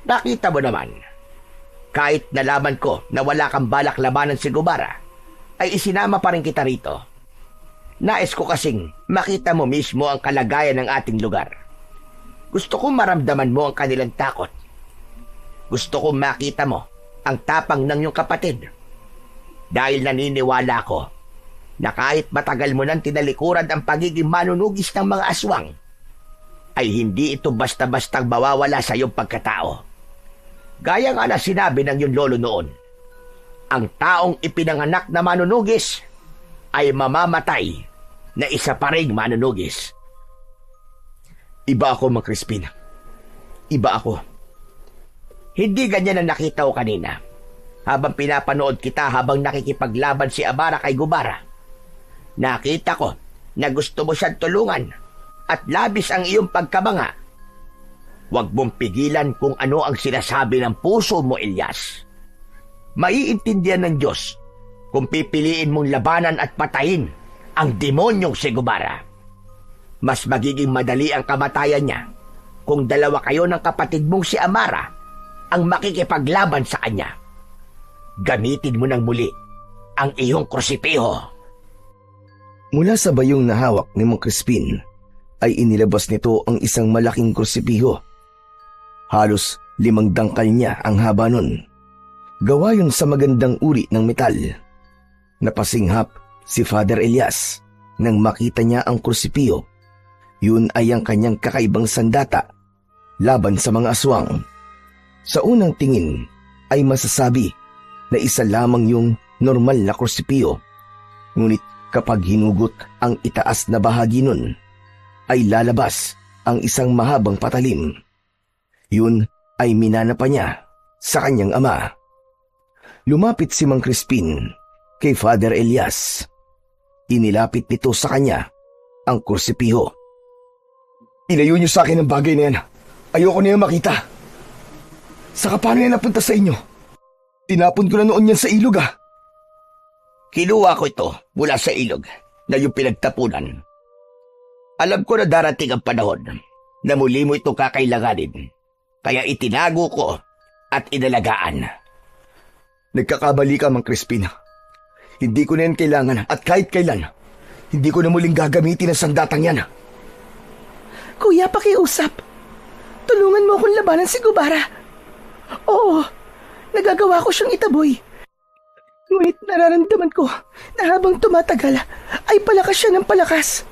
Nakita mo naman, kahit nalaman ko na wala kang balak labanan si Gubara, ay isinama pa rin kita rito. Nais ko kasing makita mo mismo ang kalagayan ng ating lugar. Gusto kong maramdaman mo ang kanilang takot. Gusto kong makita mo ang tapang ng iyong kapatid. Dahil naniniwala ko na kahit matagal mo nang tinalikuran ang pagiging manunugis ng mga aswang, ay hindi ito basta-bastang mawawala sa iyong pagkatao. Gaya nga na sinabi ng iyong lolo noon, ang taong ipinanganak na manunugis ay mamamatay na isa pa ring manunugis. Iba ako, Mang Crispin. Iba ako. Hindi ganyan ang nakita ko kanina habang pinapanood kita habang nakikipaglaban si Amara kay Gubara. Nakita ko na gusto mo siyang tulungan at labis ang iyong pagkabanga. Huwag mong pigilan kung ano ang sinasabi ng puso mo, Elias. Maiintindihan ng Diyos kung pipiliin mong labanan at patayin ang demonyong si Gubara. Mas magiging madali ang kamatayan niya kung dalawa kayo ng kapatid mong si Amara ang makikipaglaban sa kanya. Gamitin mo ng muli ang iyong krusipiho. Mula sa bayong na hawak ni Mang Crispin, ay inilabas nito ang isang malaking krusipiho. Halos 5 dangkal niya ang haba nun. Gawa yun sa magandang uri ng metal. Napasinghap si Father Elias nang makita niya ang krusipiho. Yun ay ang kanyang kakaibang sandata laban sa mga aswang. Sa unang tingin ay masasabi na isa lamang yung normal na krusipiho. Ngunit kapag hinugot ang itaas na bahagi nun, ay lalabas ang isang mahabang patalim. Yun ay minana pa niya sa kanyang ama. Lumapit si Mang Crispin kay Father Elias. Inilapit nito sa kanya ang krusipiho. Ilayo niyo sa akin ang bagay na yan. Ayoko na yung makita. Saka paano yan napunta sa inyo? Tinapon ko na noon yan sa ilog Kinuha ko ito mula sa ilog na yung pinagtapunan. Alam ko na darating ang panahon na muli mo ito kakailanganin. Kaya itinago ko at inalagaan. Nagkakabali ka, Mang Crispin. Hindi ko na yan kailangan at kahit kailan, Hindi ko na muling gagamitin ang sandatang yan. Kuya, pakiusap. Tulungan mo akong labanan si Gubara. Oo, nagagawa ko siyang itaboy. Ngunit nararamdaman ko na habang tumatagal ay palakas siya ng palakas.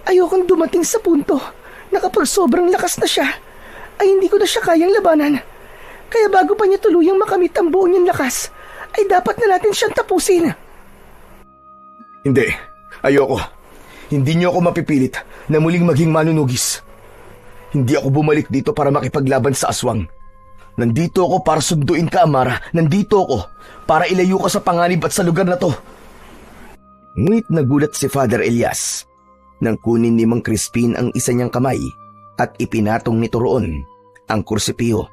Ayokong dumating sa punto na kapag sobrang lakas na siya, ay hindi ko na siya kayang labanan. Kaya bago pa niya tuluyang makamit ang buo niyang lakas, ay dapat na natin siyang tapusin. Hindi, ayoko. Hindi niyo ako mapipilit na muling maging manunugis. Hindi ako bumalik dito para makipaglaban sa aswang. Nandito ako para sunduin ka, Amara. Nandito ako para ilayo ka sa panganib at sa lugar na to. Ngunit nagulat si Father Elias nang kunin ni Mang Crispin ang isa niyang kamay at ipinatong nito roon ang kursipiyo.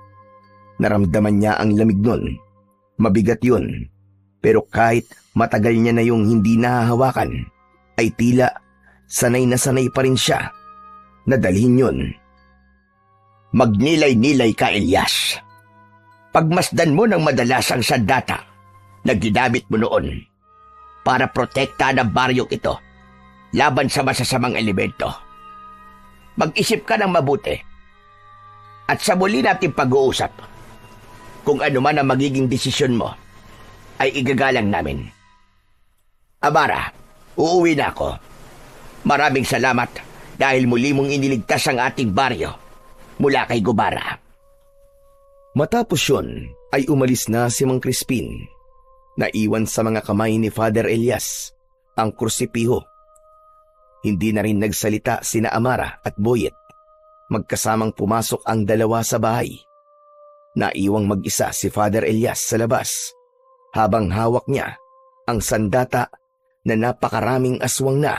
Naramdaman niya ang lamig nun. Mabigat yun. Pero kahit matagal niya na yung hindi nahahawakan, ay tila sanay na sanay pa rin siya na dalhin yun. Magnilay-nilay ka, Elias. Pagmasdan mo ng madalas ang sandata na ginamit mo noon para protektahan ang baryong ito laban sa masasamang elemento. Mag-isip ka ng mabuti at sa muli nating pag-uusap, kung ano man ang magiging desisyon mo, ay igagalang namin. Amara, uuwi na ako. Maraming salamat dahil muli mong iniligtas ang ating baryo mula kay Gubara. Matapos yun, ay umalis na si Mang Crispin. Naiwan sa mga kamay ni Father Elias ang kursipiho. Hindi na rin nagsalita sina Amara at Boyet. Magkasamang pumasok ang dalawa sa bahay. Naiwang mag-isa si Father Elias sa labas habang hawak niya ang sandata na napakaraming aswang na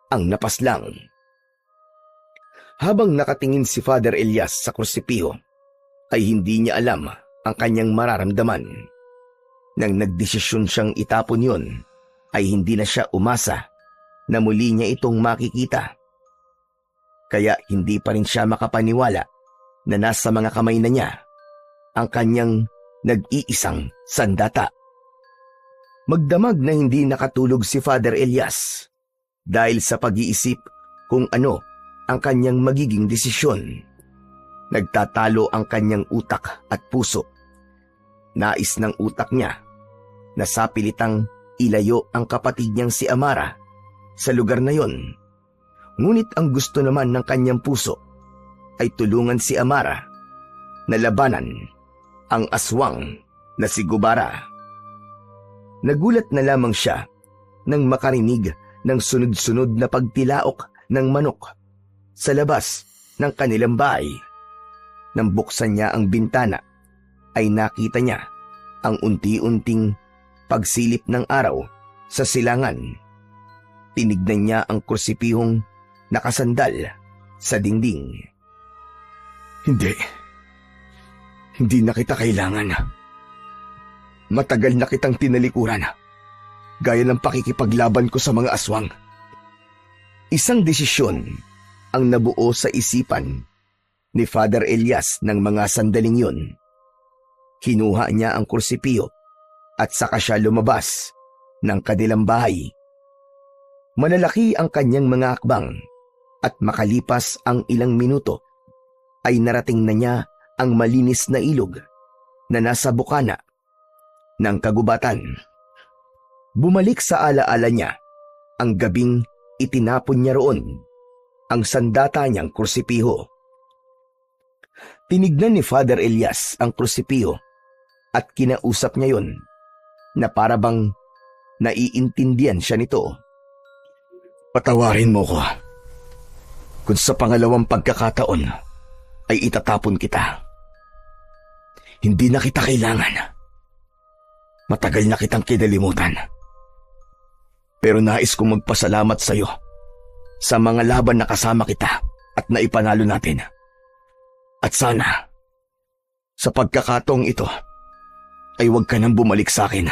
ang napaslang. Habang nakatingin si Father Elias sa kursipiho, ay hindi niya alam ang kanyang mararamdaman. Nang nagdesisyon siyang itapon yun, ay hindi na siya umasa na muli niya itong makikita. Kaya hindi pa rin siya makapaniwala na nasa mga kamay na niya ang kanyang nag-iisang sandata. Magdamag na hindi nakatulog si Father Elias dahil sa pag-iisip kung ano ang kanyang magiging desisyon. Nagtatalo ang kanyang utak at puso. Nais ng utak niya na sapilitang ilayo ang kapatid niyang si Amara sa lugar na yon. Ngunit ang gusto naman ng kanyang puso ay tulungan si Amara na labanan ang aswang na si Gubara. Nagulat na lamang siya nang makarinig ng sunod-sunod na pagtilaok ng manok sa labas ng kanilang bahay. Nang buksan niya ang bintana, ay nakita niya ang unti-unting pagsilip ng araw sa silangan. Tinignan niya ang kursipihong nakasandal sa dingding. Hindi na kita kailangan. Matagal na kitang tinalikuran, gaya ng pakikipaglaban ko sa mga aswang. Isang desisyon ang nabuo sa isipan ni Father Elias ng mga sandaling yun. Kinuha niya ang kursipiyo at saka siya lumabas ng kanilang bahay. Malalaki ang kanyang mga akbang at makalipas ang ilang minuto ay narating na niya ang malinis na ilog na nasa bukana ng kagubatan. Bumalik sa alaala niya ang gabing itinapon niya roon ang sandata niyang kursipiho. Tinignan ni Father Elias ang kursipiho at kinausap niya yon na para bang naiintindihan siya nito. Patawarin mo ko kung sa pangalawang pagkakataon ay itatapon kita. Hindi na kita kailangan. Matagal na kitang kinalimutan. Pero nais kong magpasalamat sa iyo sa mga laban na kasama kita at naipanalo natin. At sana, sa pagkakataong ito, ay huwag ka nang bumalik sa akin.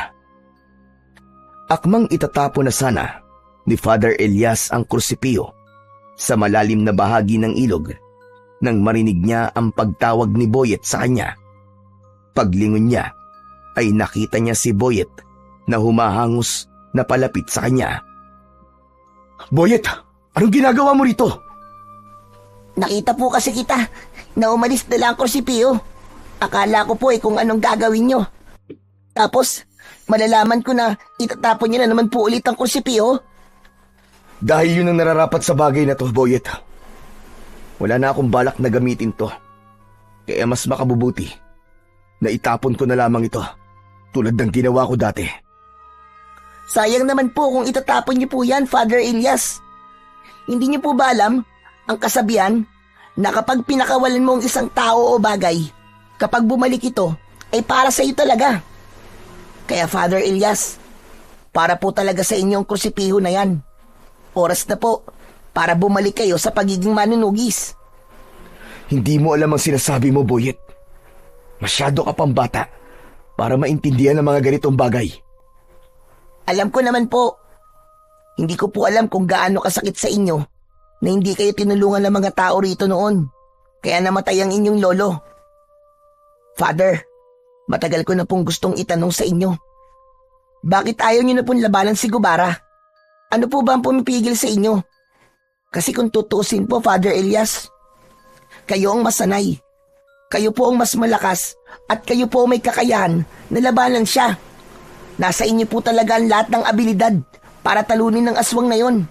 Akmang itatapon na sana ni Father Elias ang kursipiyo sa malalim na bahagi ng ilog nang marinig niya ang pagtawag ni Boyet sa kanya. Paglingon niya, ay nakita niya si Boyet na humahangos na palapit sa kanya. Boyet, anong ginagawa mo rito? Nakita po kasi kita na umalis na lang ang Korsipio. Akala ko po kung anong gagawin nyo. Tapos, malalaman ko na itatapon nyo na naman po ulit ang Korsipio. Dahil yun ang nararapat sa bagay na to, Boyet. Wala na akong balak na gamitin to. Kaya mas makabubuti na itapon ko na lamang ito tulad ng ginawa ko dati. Sayang naman po kung itatapon niyo po yan, Father Elias. Hindi niyo po ba alam ang kasabihan na kapag pinakawalan mo ang isang tao o bagay, kapag bumalik ito, ay para sa iyo talaga. Kaya Father Elias, para po talaga sa inyo ang krusipiho na yan. Oras na po para bumalik kayo sa pagiging manunugis. Hindi mo alam ang sinasabi mo, Boyet. Masyado ka pang bata para maintindihan ang mga ganitong bagay. Alam ko naman po. Hindi ko po alam kung gaano kasakit sa inyo na hindi kayo tinulungan ng mga tao rito noon. Kaya namatay ang inyong lolo. Father, matagal ko na pong gustong itanong sa inyo. Bakit ayaw niyo na pong labanan si Gubara? Ano po ba ang pumipigil sa inyo? Kasi kung tutusin po, Father Elias, kayo ang masanay. Kayo po ang mas malakas at kayo po may kakayahan na labanan siya. Nasa inyo po talaga ang lahat ng abilidad para talunin ng aswang na yon.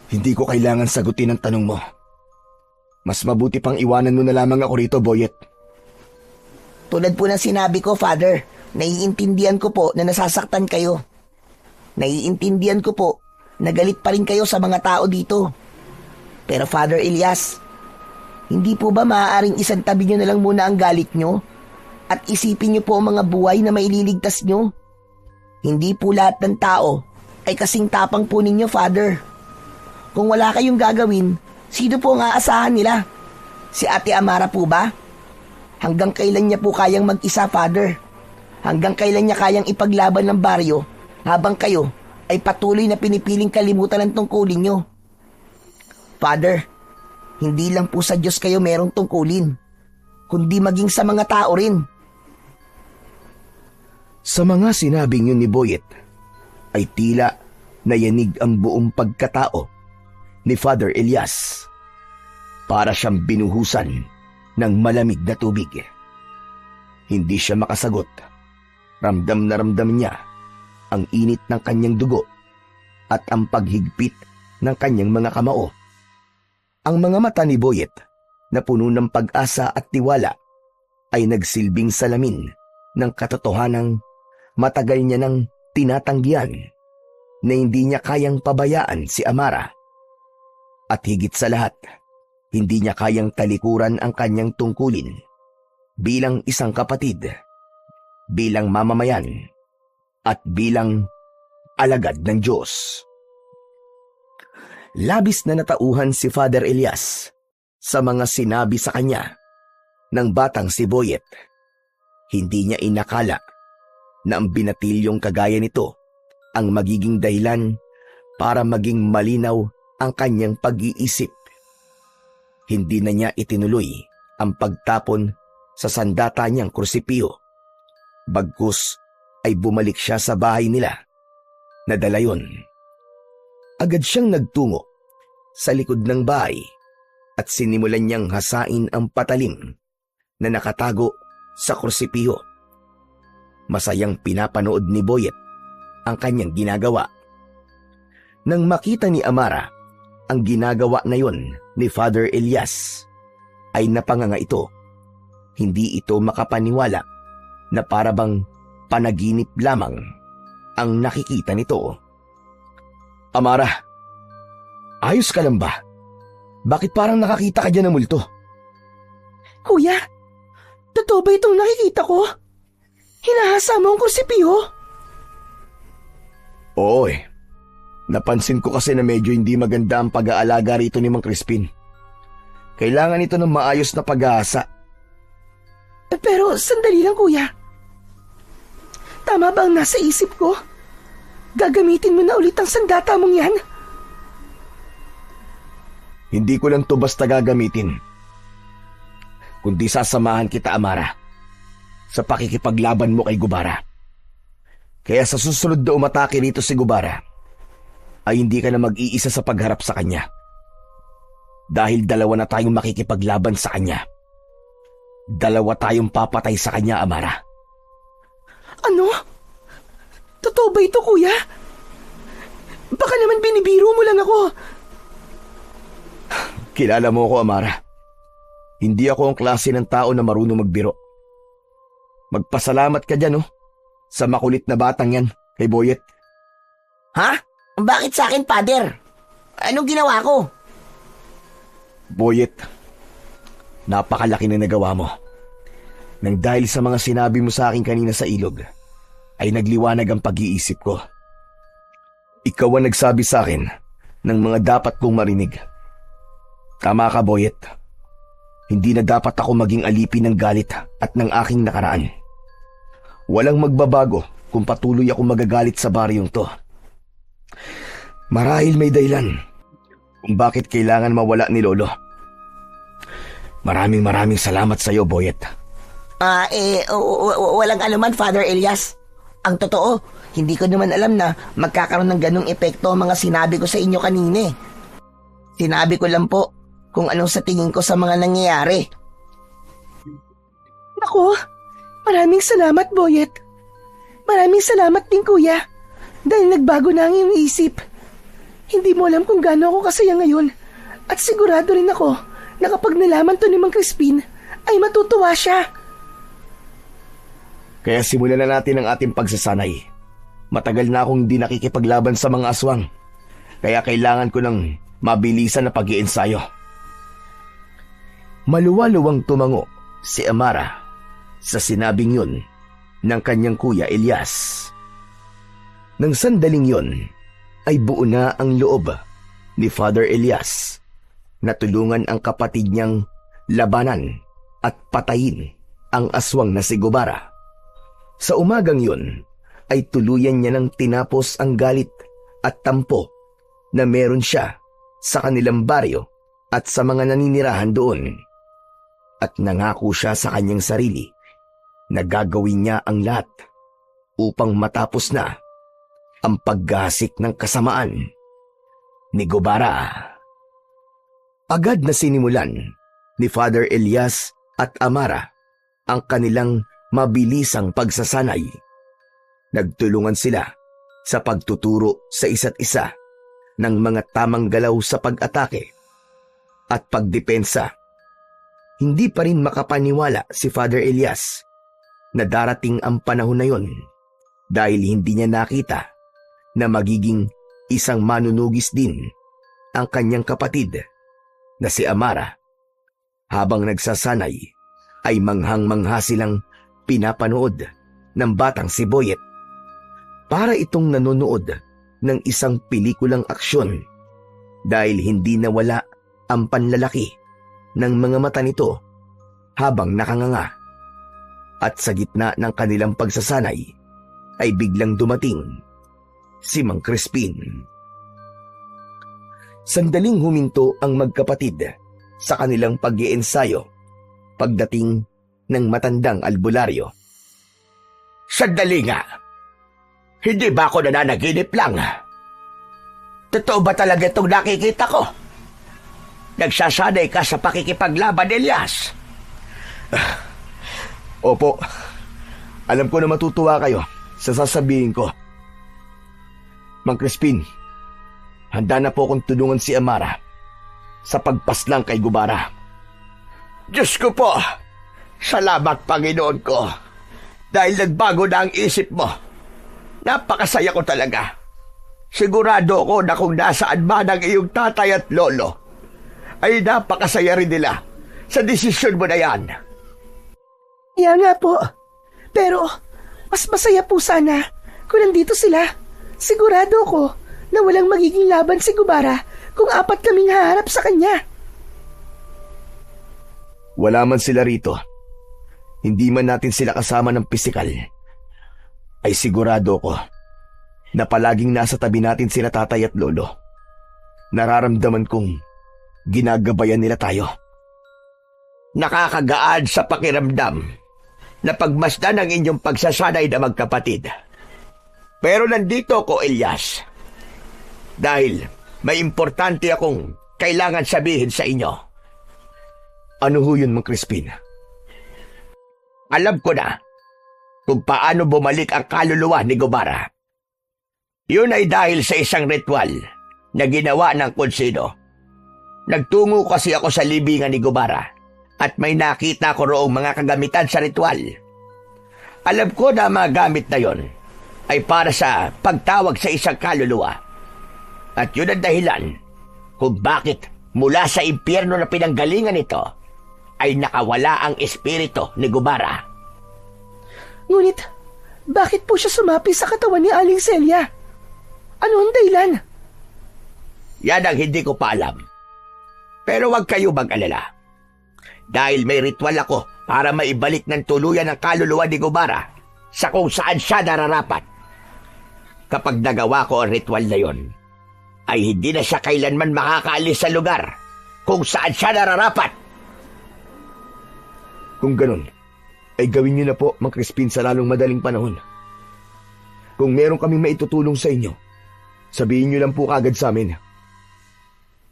Hindi ko kailangan sagutin ang tanong mo. Mas mabuti pang iwanan mo na lamang ako rito, Boyet. Tulad po ng sinabi ko, Father, naiintindihan ko po na nasasaktan kayo. Naiintindihan ko po na galit pa rin kayo sa mga tao dito. Pero Father Elias, hindi po ba maaaring isang tabi nyo na lang muna ang galit nyo? At isipin nyo po ang mga buhay na maililigtas nyo? Hindi po lahat ng tao ay kasing tapang po ninyo, Father. Kung wala kayong gagawin, sino po ang aasahan nila? Si Ate Amara po ba? Hanggang kailan niya po kayang mag-isa, Father? Hanggang kailan niya kayang ipaglaban ng baryo habang kayo ay patuloy na pinipiling kalimutan ang tungkulin nyo? Father, hindi lang po sa Diyos kayo merong tungkulin, kundi maging sa mga tao rin. Sa mga sinabing yun ni Boyet, ay tila nayanig ang buong pagkatao ni Father Elias. Para siyang binuhusan ng malamig na tubig. Hindi siya makasagot. Ramdam na ramdam niya ang init ng kanyang dugo at ang paghigpit ng kanyang mga kamao. Ang mga mata ni Boyet na puno ng pag-asa at tiwala ay nagsilbing salamin ng katotohanang matagal niya nang tinatanggihan na hindi niya kayang pabayaan si Amara. At higit sa lahat, hindi niya kayang talikuran ang kanyang tungkulin bilang isang kapatid, bilang mamamayan, at bilang alagad ng Diyos. Labis na natauhan si Father Elias sa mga sinabi sa kanya ng batang si Boyet. Hindi niya inakala na ang binatilyong kagaya nito ang magiging dahilan para maging malinaw ang kanyang pag-iisip. Hindi na niya itinuloy ang pagtapon sa sandata niyang krusipiyo. Bagkus ay bumalik siya sa bahay nila. Nadala yun. Agad siyang nagtungo sa likod ng bahay at sinimulan niyang hasain ang patalim na nakatago sa krusipiyo. Masayang pinapanood ni Boyet ang kanyang ginagawa. Nang makita ni Amara ang ginagawa na yon ni Father Elias, ay napanganga ito. Hindi ito makapaniwala na parabang panaginip lamang ang nakikita nito. Amara, ayos ka lang ba? Bakit parang nakakita ka dyan ng multo? Kuya, totoo ba itong nakikita ko? Hinahasa mo ang krusipiho? Oo eh. Napansin ko kasi na medyo hindi maganda ang pag-aalaga rito ni Mang Crispin. Kailangan ito ng maayos na pag-aasa. Pero sandali lang, kuya. Tama ba ang nasa isip ko? Gagamitin mo na ulit ang sandata mong yan? Hindi ko lang to basta gagamitin. Kundi sasamahan kita, Amara, sa pakikipaglaban mo kay Gubara. Kaya sa susunod na umatake rito si Gubara, ay hindi ka na mag-iisa sa pagharap sa kanya. Dahil dalawa na tayong makikipaglaban sa kanya. Dalawa tayong papatay sa kanya, Amara. Ano? Totoo ba ito, kuya? Baka naman binibiro mo lang ako. Kilala mo ako, Amara. Hindi ako ang klase ng tao na marunong magbiro. Magpasalamat ka dyan, sa makulit na batang yan, kay Boyet. Ha? Bakit sa akin, Father? Anong ginawa ko? Boyet, napakalaki na nagawa mo. Nang dahil sa mga sinabi mo sa akin kanina sa ilog, ay nagliwanag ang pag-iisip ko. Ikaw ang nagsabi sa akin ng mga dapat kong marinig. Tama ka, Boyet. Hindi na dapat ako maging alipin ng galit at ng aking nakaraan. Walang magbabago kung patuloy ako magagalit sa baryong to. Marahil may dahilan kung bakit kailangan mawala ni Lolo. Maraming salamat sa iyo, Boyet. Walang anuman, Father Elias. Ang totoo, hindi ko naman alam na magkakaroon ng ganong epekto ang mga sinabi ko sa inyo kanina. Sinabi ko lang po kung anong sa tingin ko sa mga nangyayari. Naku, maraming salamat, Boyet. Maraming salamat din, kuya. Dahil nagbago na ang iyong isip. Hindi mo alam kung gaano ako kasaya ngayon. At sigurado rin ako na kapag nalaman to ni Mang Crispin, ay matutuwa siya. Kaya simulan na natin ang ating pagsasanay. Matagal na akong hindi nakikipaglaban sa mga aswang. Kaya kailangan ko ng mabilisan na pag-iensayo. Maluwaluwang tumango si Amara sa sinabing yun ng kanyang kuya Elias. Nang sandaling yun, ay buo na ang loob ni Father Elias na tulungan ang kapatid niyang labanan at patayin ang aswang na si Gubara. Sa umagang yun, ay tuluyan niya nang tinapos ang galit at tampo na meron siya sa kanilang baryo at sa mga naninirahan doon. At nangako siya sa kanyang sarili na gagawin niya ang lahat upang matapos na ang paggasik ng kasamaan ni Gubara. Agad na sinimulan ni Father Elias at Amara ang kanilang mabilisang pagsasanay. Nagtulungan sila sa pagtuturo sa isa't isa ng mga tamang galaw sa pag-atake at pagdepensa. Hindi pa rin makapaniwala si Father Elias na darating ang panahon na yon dahil hindi niya nakita na magiging isang manunugis din ang kanyang kapatid na si Amara. Habang nagsasanay ay manghang-mangha silang pinapanood ng batang si Boyet. Para itong nanonood ng isang pelikulang aksyon dahil hindi nawala ang panlalaki ng mga mata nito habang nakanganga. At sa gitna ng kanilang pagsasanay ay biglang dumating si Mang Crispin. Sandaling huminto ang magkapatid sa kanilang pag-iensayo pagdating ng matandang albularyo. Sandali nga. Hindi ba ako nananaginip lang? Totoo ba talaga itong nakikita ko? Nagsasanay ka sa pakikipaglaban, Elias? Opo, alam ko na matutuwa kayo sa sasabihin ko. Mang Crispin, handa na po akong tulungan si Amara sa pagpaslang kay Gubara. Diyos ko po, salamat Panginoon ko. Dahil nagbago na ang isip mo. Napakasaya ko talaga. Sigurado ko na kung nasaan man ang iyong tatay at lolo, ay napakasaya rin nila sa desisyon mo na yan. Kaya nga po. Pero, mas masaya po sana kung nandito sila. Sigurado ko na walang magiging laban si Gubara kung apat kaming haharap sa kanya. Wala man sila rito, hindi man natin sila kasama ng pisikal, ay sigurado ko na palaging nasa tabi natin sila tatay at lolo. Nararamdaman kong ginagabayan nila tayo. Nakakagaan sa pakiramdam na pagmasdan ang inyong pagsasanay na magkapatid. Pero nandito ko, Elias. Dahil may importante akong kailangan sabihin sa inyo. Ano ho yun, Mang Crispin? Alam ko na kung paano bumalik ang kaluluwa ni Gubara. Yun ay dahil sa isang ritual na ginawa ng konsido. Nagtungo kasi ako sa libingan ni Gubara at may nakita ko roong mga kagamitan sa ritual. Alam ko na mga gamit na yon ay para sa pagtawag sa isang kaluluwa. At yun ang dahilan kung bakit mula sa impyerno na pinanggalingan nito ay nakawala ang espiritu ni Gubara. Ngunit, bakit po siya sumapi sa katawan ni Aling Celia? Ano ang dahilan? Yan ang hindi ko pa alam. Pero huwag kayo mag-alala. Dahil may ritual ako para maibalik ng tuluyan ang kaluluwa ni Gubara sa kung saan siya nararapat. Kapag nagawa ko ang ritual na yon, ay hindi na siya kailanman makakaalis sa lugar kung saan siya nararapat. Kung ganun, ay gawin niyo na po, Mang Crispin, sa lalong madaling panahon. Kung meron kaming maitutulong sa inyo, sabihin niyo lang po kagad sa amin.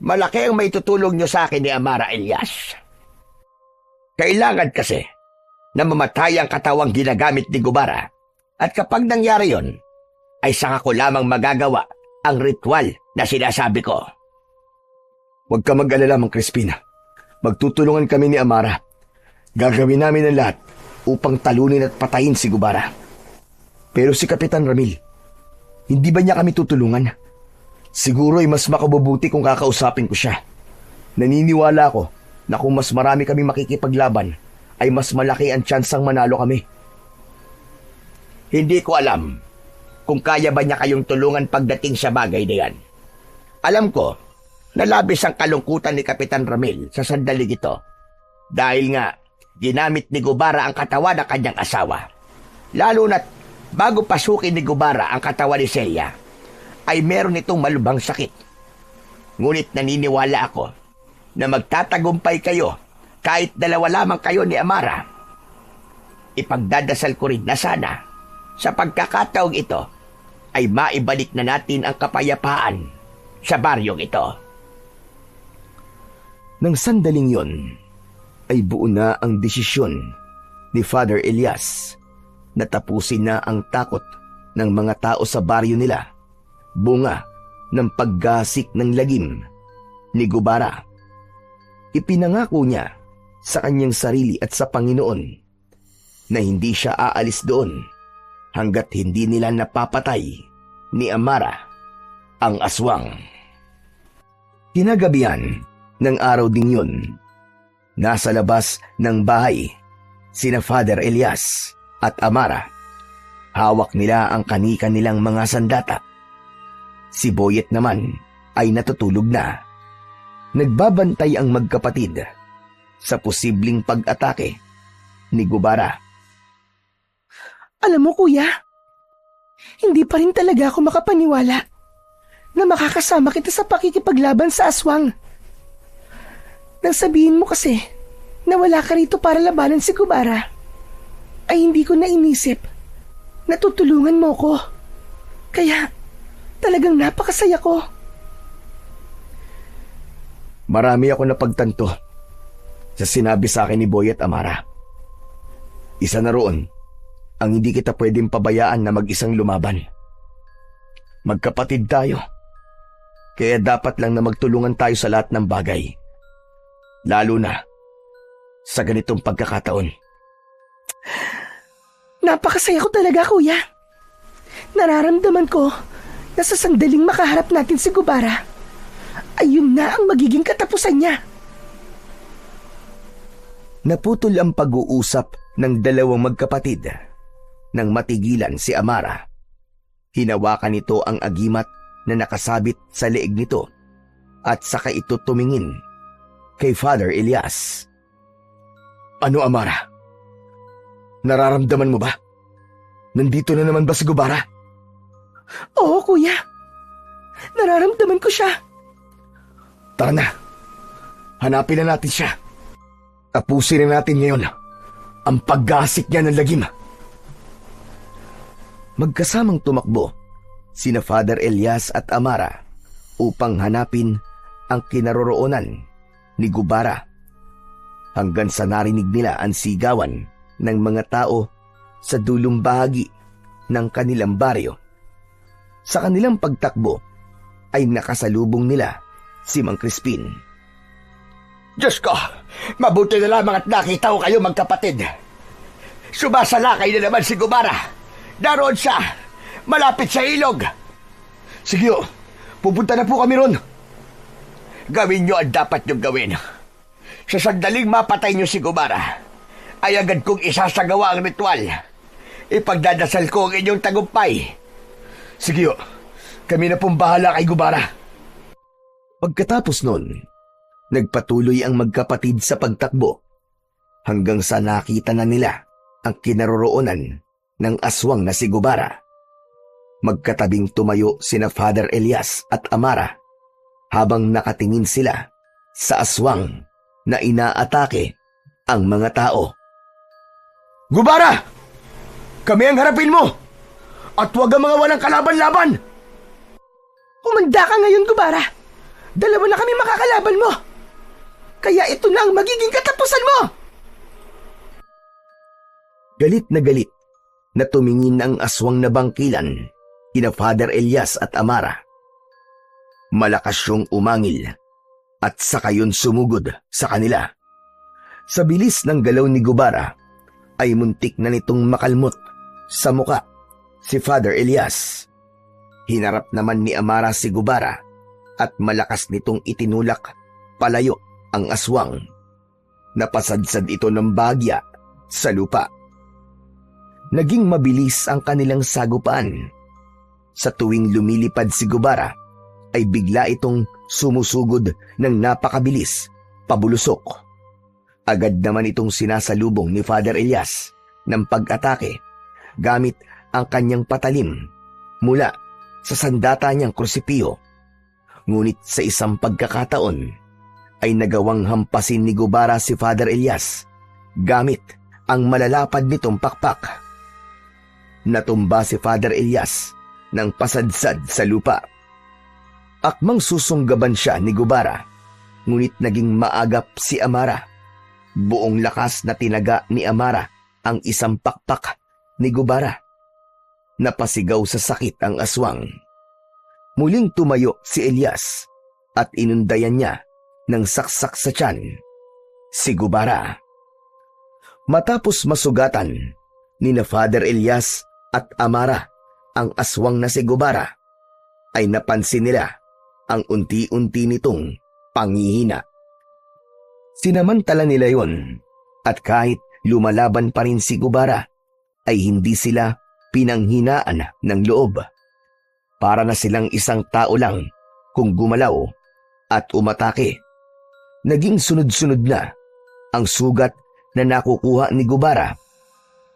Malaki ang maitutulong niyo sa akin ni Amara, Elias. Kailangan kasi na mamatay ang katawang ginagamit ni Gubara, at kapag nangyari yon, ay saka ko lamang magagawa ang ritual na sinasabi ko. Huwag ka mag-alala, Mang Crispin. Magtutulungan kami ni Amara. Gagawin namin ang lahat upang talunin at patayin si Gubara. Pero si Kapitan Ramil, hindi ba niya kami tutulungan? Siguro ay mas makabubuti kung kakausapin ko siya. Naniniwala ako na kung mas marami kami makikipaglaban, ay mas malaki ang tsansang manalo kami. Hindi ko alam kung kaya ba niya kayong tulungan pagdating sa bagay na yan. Alam ko na labis ang kalungkutan ni Kapitan Ramil sa sandaling ito. Dahil nga, ginamit ni Gubara ang katawan ng kanyang asawa. Lalo na't bago pasukin ni Gubara ang katawan ni Celia, ay meron itong malubhang sakit. Ngunit naniniwala ako na magtatagumpay kayo kahit dalawa lamang kayo ni Amara. Ipagdadasal ko rin na sana sa pagkakataong ito ay maibalik na natin ang kapayapaan sa baryong ito. Nang sandaling yon, ay buo na ang desisyon ni Father Elias na tapusin na ang takot ng mga tao sa baryo nila, bunga ng paggasik ng lagim ni Gubara. Ipinangako niya sa kanyang sarili at sa Panginoon na hindi siya aalis doon hanggat hindi nila napapatay ni Amara ang aswang. Kinagabihan ng araw ding yun, nasa labas ng bahay sina Father Elias at Amara. Hawak nila ang kanika nilang mga sandata. Si Boyet naman ay natutulog na. Nagbabantay ang magkapatid sa posibleng pag-atake ni Gubara. Alam mo, kuya, hindi pa rin talaga ako makapaniwala na makakasama kita sa pakikipaglaban sa aswang. Nang sabihin mo kasi na wala ka rito para labanan si Gubara, ay hindi ko na inisip na tutulungan mo ko. Kaya talagang napakasaya ko. Marami ako napagtanto sa sinabi sa akin ni Boyet, Amara. Isa na roon ang hindi kita pwedeng pabayaan na mag-isang lumaban. Magkapatid tayo, kaya dapat lang na magtulungan tayo sa lahat ng bagay. Lalo na sa ganitong pagkakataon. Napakasaya ko talaga, kuya. Nararamdaman ko na sa sandaling makaharap natin si Gubara, ayun na ang magiging katapusan niya. Naputol ang pag-uusap ng dalawang magkapatid nang matigilan si Amara. Hinawakan nito ang agimat na nakasabit sa leeg nito at saka ito tumingin kay Father Elias. Ano, Amara? Nararamdaman mo ba? Nandito na naman ba si Gubara? Oo, kuya. Nararamdaman ko siya. Tara na. Hanapin na natin siya. Tapusin na natin ngayon ang paggasik niya ng lagim. Magkasamang tumakbo sina Father Elias at Amara upang hanapin ang kinaroroonan ni Gubara. Hanggang sa narinig nila ang sigawan ng mga tao sa dulong bahagi ng kanilang baryo. Sa kanilang pagtakbo ay nakasalubong nila si Mang Crispin. Diyos ko, mabuti na lamang at nakita ko kayo magkapatid. Sumasalakay na naman si Gubara. Daroon siya, malapit sa ilog. Sige, pupunta na po kami ron. Gawin niyo ang dapat niyong gawin. Sa sandaling mapatay niyo si Gubara, ay agad kong isasagawa ang ritual. Ipagdadasal ko ang inyong tagumpay. Sige, kami na pong bahala kay Gubara. Pagkatapos nun, nagpatuloy ang magkapatid sa pagtakbo hanggang sa nakita na nila ang kinaroroonan ng aswang na si Gubara. Magkatabing tumayo sina Father Elias at Amara habang nakatingin sila sa aswang na inaatake ang mga tao. Gubara! Kami ang harapin mo! At huwag ang mga walang kalaban-laban! Umanda ka ngayon, Gubara. Dalawa na kami makakalaban mo. Kaya ito na ang magiging katapusan mo! Galit na tumingin ang aswang na bangkilan kina Father Elias at Amara. Malakas siyang umangil at saka yun sumugod sa kanila. Sa bilis ng galaw ni Gubara ay muntik na nitong makalmot sa muka si Father Elias. Hinarap naman ni Amara si Gubara at malakas nitong itinulak palayo ang aswang. Napasadsad ito ng bagya sa lupa. Naging mabilis ang kanilang sagupaan. Sa tuwing lumilipad si Gubara ay bigla itong sumusugod ng napakabilis pabulusok. Agad naman itong sinasalubong ni Father Elias ng pag-atake gamit ang kanyang patalim mula sa sandata niyang krusipiyo. Ngunit sa isang pagkakataon ay nagawang hampasin ni Gubara si Father Elias gamit ang malalapad nitong pakpak. Natumba si Father Elias ng pasadsad sa lupa. Akmang susunggaban siya ni Gubara, ngunit naging maagap si Amara. Buong lakas na tinaga ni Amara ang isang pakpak ni Gubara. Napasigaw sa sakit ang aswang. Muling tumayo si Elias at inundayan niya ng saksak sa tiyan si Gubara. Matapos masugatan ni na Father Elias at Amara ang aswang na si Gubara, ay napansin nila ang unti-unti nitong panghihina. Sinamantala nila yon at kahit lumalaban pa rin si Gubara ay hindi sila pinanghinaan ng loob. Para na silang isang tao lang kung gumalaw at umatake. Naging sunod-sunod na ang sugat na nakukuha ni Gubara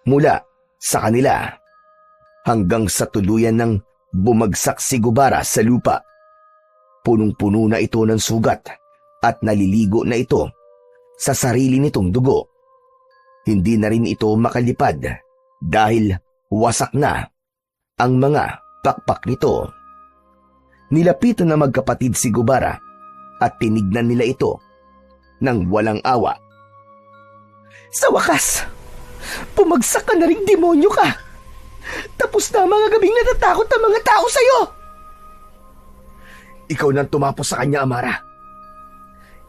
mula sa kanila hanggang sa tuluyan ng bumagsak si Gubara sa lupa. Punong-puno na ito ng sugat at naliligo na ito sa sarili nitong dugo. Hindi na rin ito makalipad dahil wasak na ang mga pakpak nito. Nilapitan na magkapatid si Gubara at tinignan nila ito ng walang awa. Sa wakas, pumagsak ka na ring demonyo ka. Tapos na ang mga gabing natatakot ang mga tao sa'yo. Ikaw nang tumapos sa kanya, Amara.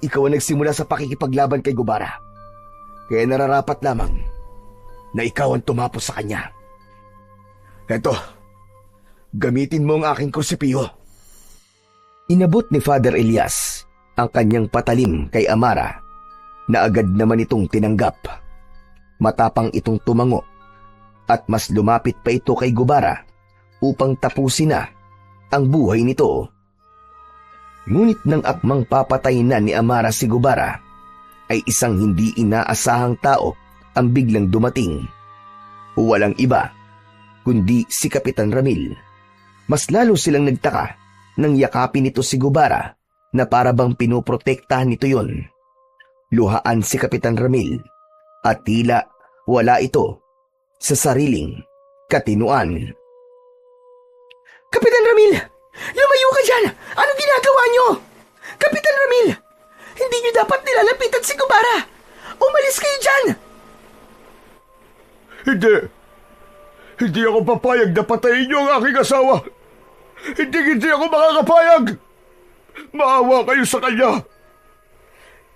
Ikaw ang nagsimula sa pakikipaglaban kay Gubara. Kaya nararapat lamang na ikaw ang tumapos sa kanya. Eto, gamitin mo ang aking krusipiyo. Inabot ni Father Elias ang kanyang patalim kay Amara na agad naman itong tinanggap. Matapang itong tumango at mas lumapit pa ito kay Gubara upang tapusin na ang buhay nito. Ngunit nang akmang papatay na ni Amara si Gubara, ay isang hindi inaasahang tao ang biglang dumating. Walang iba kundi si Kapitan Ramil. Mas lalo silang nagtaka nang yakapin nito si Gubara na para bang pinoprotektahan nito yon. Luhaan si Kapitan Ramil at tila wala ito sa sariling katinuan. Kapitan Ramil, lumayo ka dyan? Anong ginagawa nyo? Kapitan Ramil, hindi nyo dapat nilalapitan si Gubara. Umalis kayo dyan! Hindi ako papayag na patayin niyo ang aking asawa. Hindi ako makakapayag. Maawa kayo sa kanya.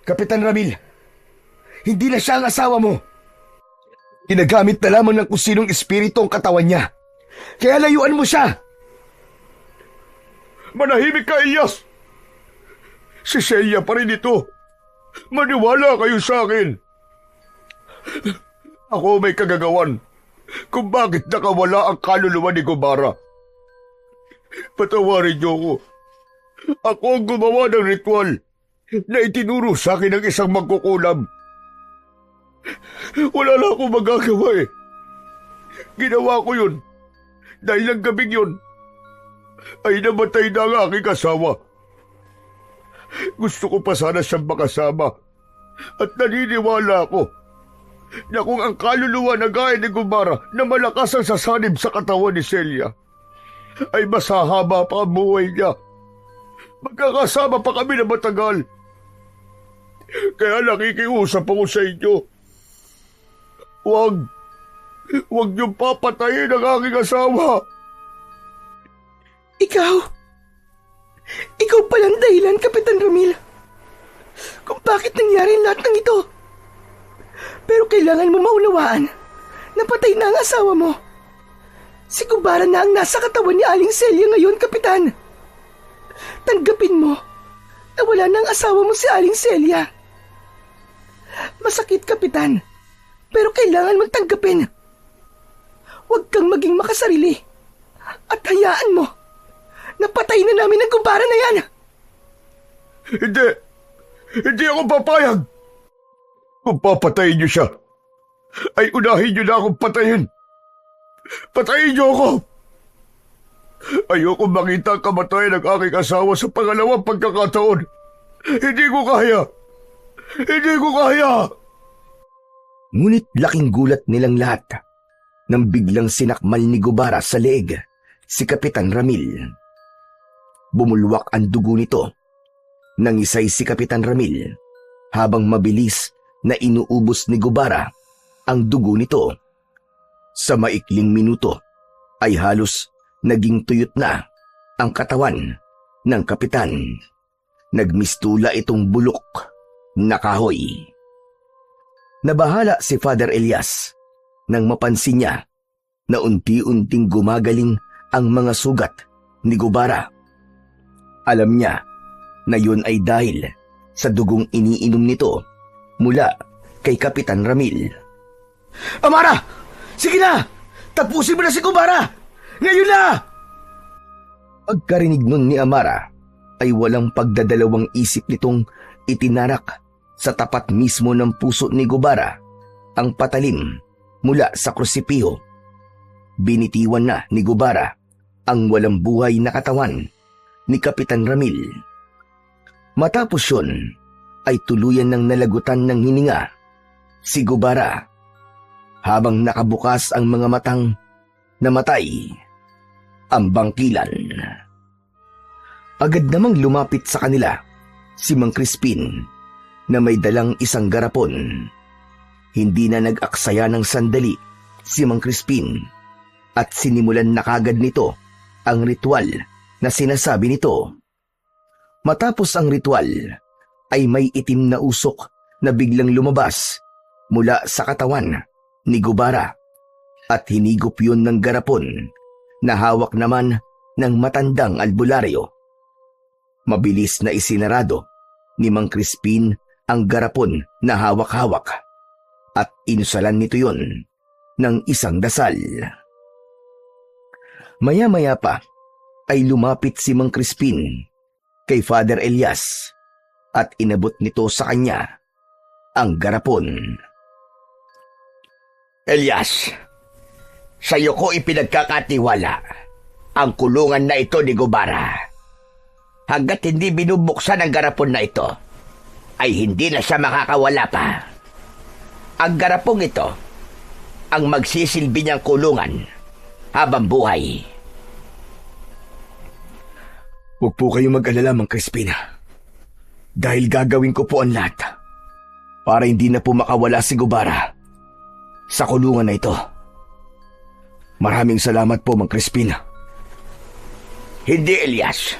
Kapitan Ramil, hindi na siya ang asawa mo. Ginagamit na lamang ng kung sinong espiritu ang katawan niya. Kaya layuan mo siya. Manahimik ka, Elias. Si Celia pa rin ito. Maniwala kayo sa akin. Ako may kagagawan kung bakit nakawala ang kaluluwa ni Gubara. Patawarin niyo ako. Ako ang gumawa ng ritual na itinuro sa akin ng isang magkukulam. Wala na akong magagawa eh. Ginawa ko yun dahil ang gabing yun ay namatay na ang aking asawa. Gusto ko pa sana siyang makasama at naniniwala ako na kung ang kaluluwa na gaya ni Gubara na malakas ang sasanib sa katawan ni Celia ay masahaba pa ang buhay niya. Magkakasama pa kami na matagal. Kaya nakikiusap ako sa inyo. Huwag niyong papatayin ang aking asawa. Ikaw palang dahilan, Kapitan Ramil, kung bakit nangyari lahat ng ito. Pero kailangan mo maunawaan na patay na ang asawa mo. Si Gubara na ang nasa katawan ni Aling Celia ngayon, Kapitan. Tanggapin mo na wala na ang asawa mo si Aling Celia. Masakit, Kapitan, pero kailangan mong tanggapin. Huwag kang maging makasarili at hayaan mo na patay na namin ang Gubara na yan. Hindi ako papayag. Kung papatayin niyo siya, ay unahin niyo na akong patayin. Patayin niyo ako. Ayoko makita ang kamatayan ng aking asawa sa pangalawang pagkakataon. Hindi ko kaya. Ngunit laking gulat nilang lahat nang biglang sinakmal ni Gubara sa leeg si Kapitan Ramil. Bumulwak ang dugo nito. Nangisay si Kapitan Ramil habang mabilis na inuubos ni Gubara ang dugo nito. Sa maikling minuto ay halos naging tuyot na ang katawan ng kapitan. Nagmistula itong bulok na kahoy. Nabahala si Father Elias nang mapansin niya na unti-unting gumagaling ang mga sugat ni Gubara. Alam niya na yun ay dahil sa dugong iniinom nito mula kay Kapitan Ramil. Amara! Sige na! Tapusin mo na si Gubara! Ngayon na! Pagkarinig nun ni Amara ay walang pagdadalawang isip nitong itinarak sa tapat mismo ng puso ni Gubara ang patalim mula sa krusipiho. Binitiwan na ni Gubara ang walang buhay na katawan ni Kapitan Ramil. Matapos yun ay tuluyan ng nalagutan ng hininga si Gubara habang nakabukas ang mga matang namatay ang bangkilan. Agad namang lumapit sa kanila si Mang Crispin na may dalang isang garapon. Hindi na nag-aksaya ng sandali si Mang Crispin at sinimulan na kagad nito ang ritual na sinasabi nito. Matapos ang ritual ay may itim na usok na biglang lumabas mula sa katawan ni Gubara at hinigop yun ng garapon na hawak naman ng matandang albularyo. Mabilis na isinarado ni Mang Crispin ang garapon na hawak-hawak at inusalan nito yon ng isang dasal. Maya-maya pa ay lumapit si Mang Crispin kay Father Elias at inabot nito sa kanya ang garapon. Elias, sa'yo ko ipinagkakatiwala ang kulungan na ito ni Gubara. Hanggat hindi binubuksan ang garapon na ito, ay hindi na siya makakawala pa. Ang garapong ito ang magsisilbi niyang kulungan habang buhay. Huwag po kayong mag-alala, Mang Crispin. Dahil gagawin ko po ang lahat para hindi na po makawala si Gubara sa kulungan na ito. Maraming salamat po, Mang Crispin. Hindi, Elias.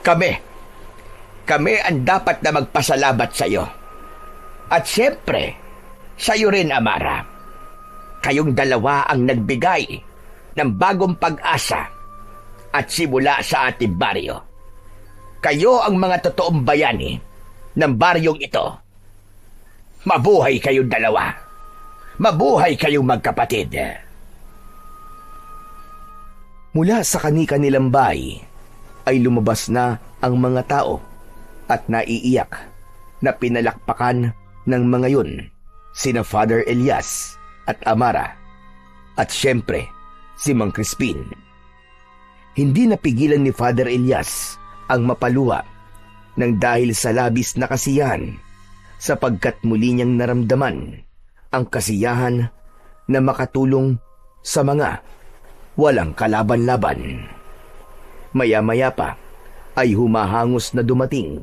Kami ang dapat na magpasalamat sa iyo. At siyempre, sa iyo rin, Amara. Kayong dalawa ang nagbigay ng bagong pag-asa at simula sa ating baryo. Kayo ang mga totoong bayani ng baryong ito. Mabuhay kayong dalawa. Mabuhay kayong magkapatid. Mula sa kani-kanilang bahay ay lumabas na ang mga tao at naiiyak na pinalakpakan ng mga yun sina Father Elias at Amara at syempre si Mang Crispin. Hindi napigilan ni Father Elias ang mapaluha ng dahil sa labis na kasiyahan sapagkat muli niyang naramdaman ang kasiyahan na makatulong sa mga walang kalaban-laban. Maya-maya pa ay humahangos na dumating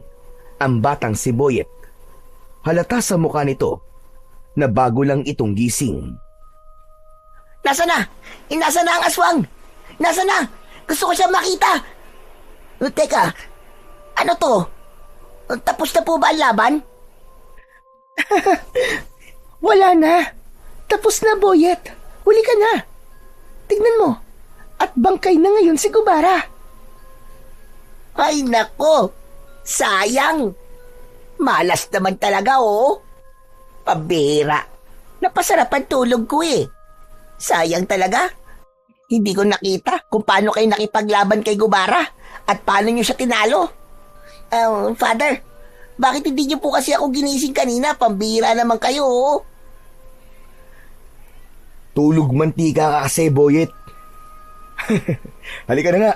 ang batang si Boyet. Halata sa mukha nito na bago lang itong gising. Nasa na? Nasa na ang aswang? Nasa na? Gusto ko siya makita. Teka, ano to? Tapos na po ba ang laban? Wala na. Tapos na, Boyet. Huli ka na. Tignan mo. At bangkay na ngayon si Gubara. Ay nako, sayang. Malas naman talaga, oh. Pabira. Napasarap ang tulog ko eh. Sayang talaga. Hindi ko nakita kung paano kayo nakipaglaban kay Gubara at paano nyo siya tinalo. Father, bakit hindi nyo po kasi ako ginising kanina? Pambira naman kayo, oh. Tulog mantika ka kasi, Boyet. Halika na nga.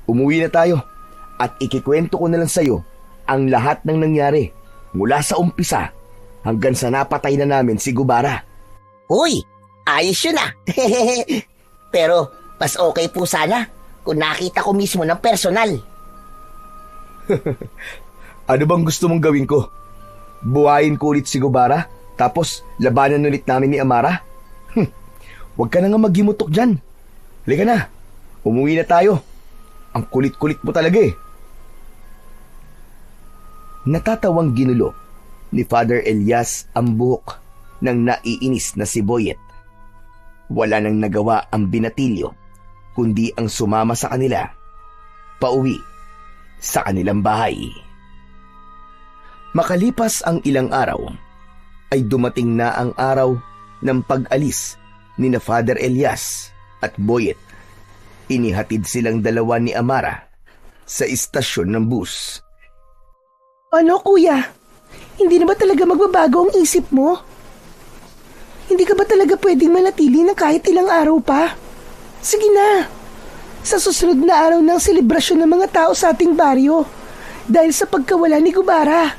Umuwi na tayo. At ikikwento ko na lang sa'yo ang lahat ng nangyari mula sa umpisa hanggang sa napatay na namin si Gubara. Uy, ayos yun ah. Pero mas okay po sana kung nakita ko mismo ng personal. Ano bang gusto mong gawin ko? Buhayin ko ulit si Gubara tapos labanan ulit namin ni Amara? Huwag ka na nga maghimutok dyan. Halika na, umuwi na tayo. Ang kulit-kulit mo talaga eh. Natatawang ginulo ni Father Elias ang buhok ng naiinis na si Boyet. Wala nang nagawa ang binatilyo kundi ang sumama sa kanila pauwi sa kanilang bahay. Makalipas ang ilang araw ay dumating na ang araw ng pag-alis ni na Father Elias at Boyet. Inihatid silang dalawa ni Amara sa istasyon ng bus. Ano, kuya? Hindi na ba talaga magbabago ang isip mo? Hindi ka ba talaga pwedeng manatili na kahit ilang araw pa? Sige na. Sa susunod na araw ng selebrasyon ng mga tao sa ating baryo dahil sa pagkawala ni Gubara.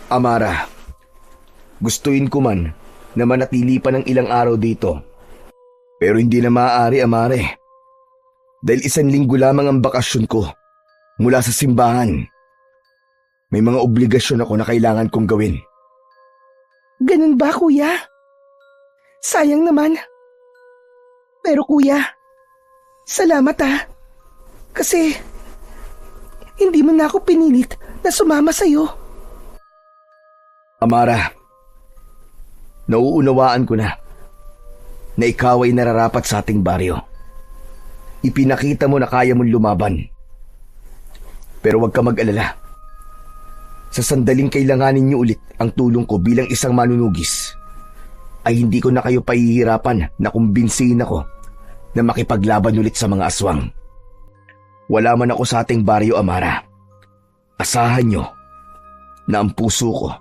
Amara, gustuin ko man na manatili pa ng ilang araw dito. Pero hindi na maaari, Amare. Dahil 1 linggo lamang ang bakasyon ko mula sa simbahan. May mga obligasyon ako na kailangan kong gawin. Ganun ba, kuya? Sayang naman. Pero kuya, salamat ah. Kasi hindi mo na ako pinilit na sumama sa'yo. Amara, nauunawaan ko na ikaw ay nararapat sa ating baryo. Ipinakita mo na kaya mong lumaban. Pero huwag ka mag-alala. Sa sandaling kailanganin niyo ulit ang tulong ko bilang isang manunugis, ay hindi ko na kayo pahihirapan na kumbinsihin ako na makipaglaban ulit sa mga aswang. Wala man ako sa ating baryo, Amara. Asahan niyo na ang puso ko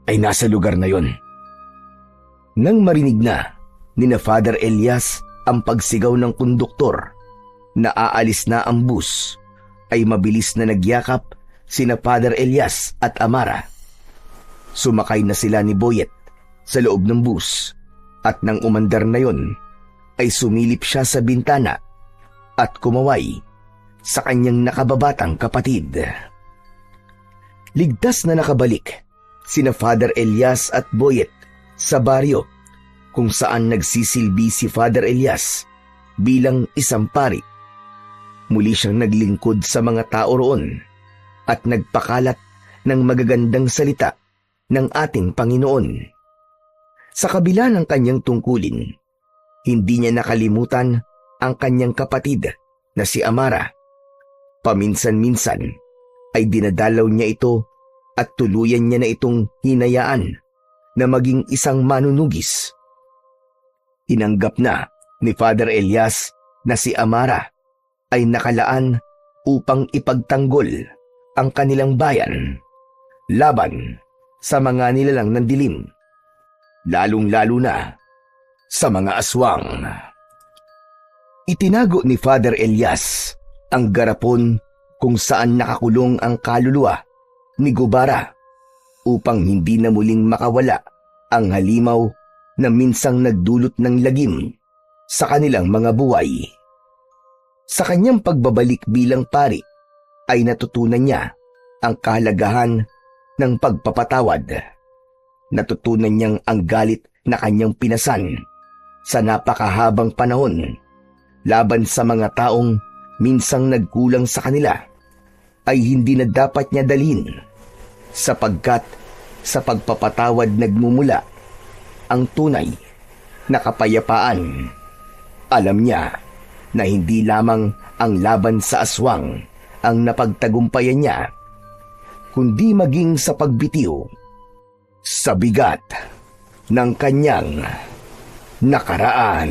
ay nasa lugar na yon. Nang marinig na ni na Father Elias ang pagsigaw ng konduktor na aalis na ang bus, ay mabilis na nagyakap sina Father Elias at Amara. Sumakay na sila ni Boyet sa loob ng bus at nang umandar na yon, ay sumilip siya sa bintana at kumaway sa kanyang nakababatang kapatid. Ligtas na nakabalik sina Father Elias at Boyet sa baryo kung saan nagsisilbi si Father Elias bilang isang pari. Muli siyang naglingkod sa mga tao roon at nagpakalat ng magagandang salita ng ating Panginoon. Sa kabila ng kanyang tungkulin, hindi niya nakalimutan ang kanyang kapatid na si Amara. Paminsan-minsan ay dinadalaw niya ito at tuluyan niya na itong hinayaan na maging isang manunugis. Tinanggap na ni Father Elias na si Amara ay nakalaan upang ipagtanggol ang kanilang bayan laban sa mga nilalang ng dilim, lalong-lalo na sa mga aswang. Itinago ni Father Elias ang garapon kung saan nakakulong ang kaluluwa ni Gubara upang hindi na muling makawala ang halimaw na minsang nagdulot ng lagim sa kanilang mga buhay. Sa kanyang pagbabalik bilang pari ay natutunan niya ang kahalagahan ng pagpapatawad. Natutunan niyang ang galit na kanyang pinasan sa napakahabang panahon laban sa mga taong minsang nagkulang sa kanila ay hindi na dapat niya dalhin, sapagkat sa pagpapatawad nagmumula ang tunay na kapayapaan. Alam niya na hindi lamang ang laban sa aswang ang napagtagumpayan niya, kundi maging sa pagbitiw sa bigat ng kanyang nakaraan.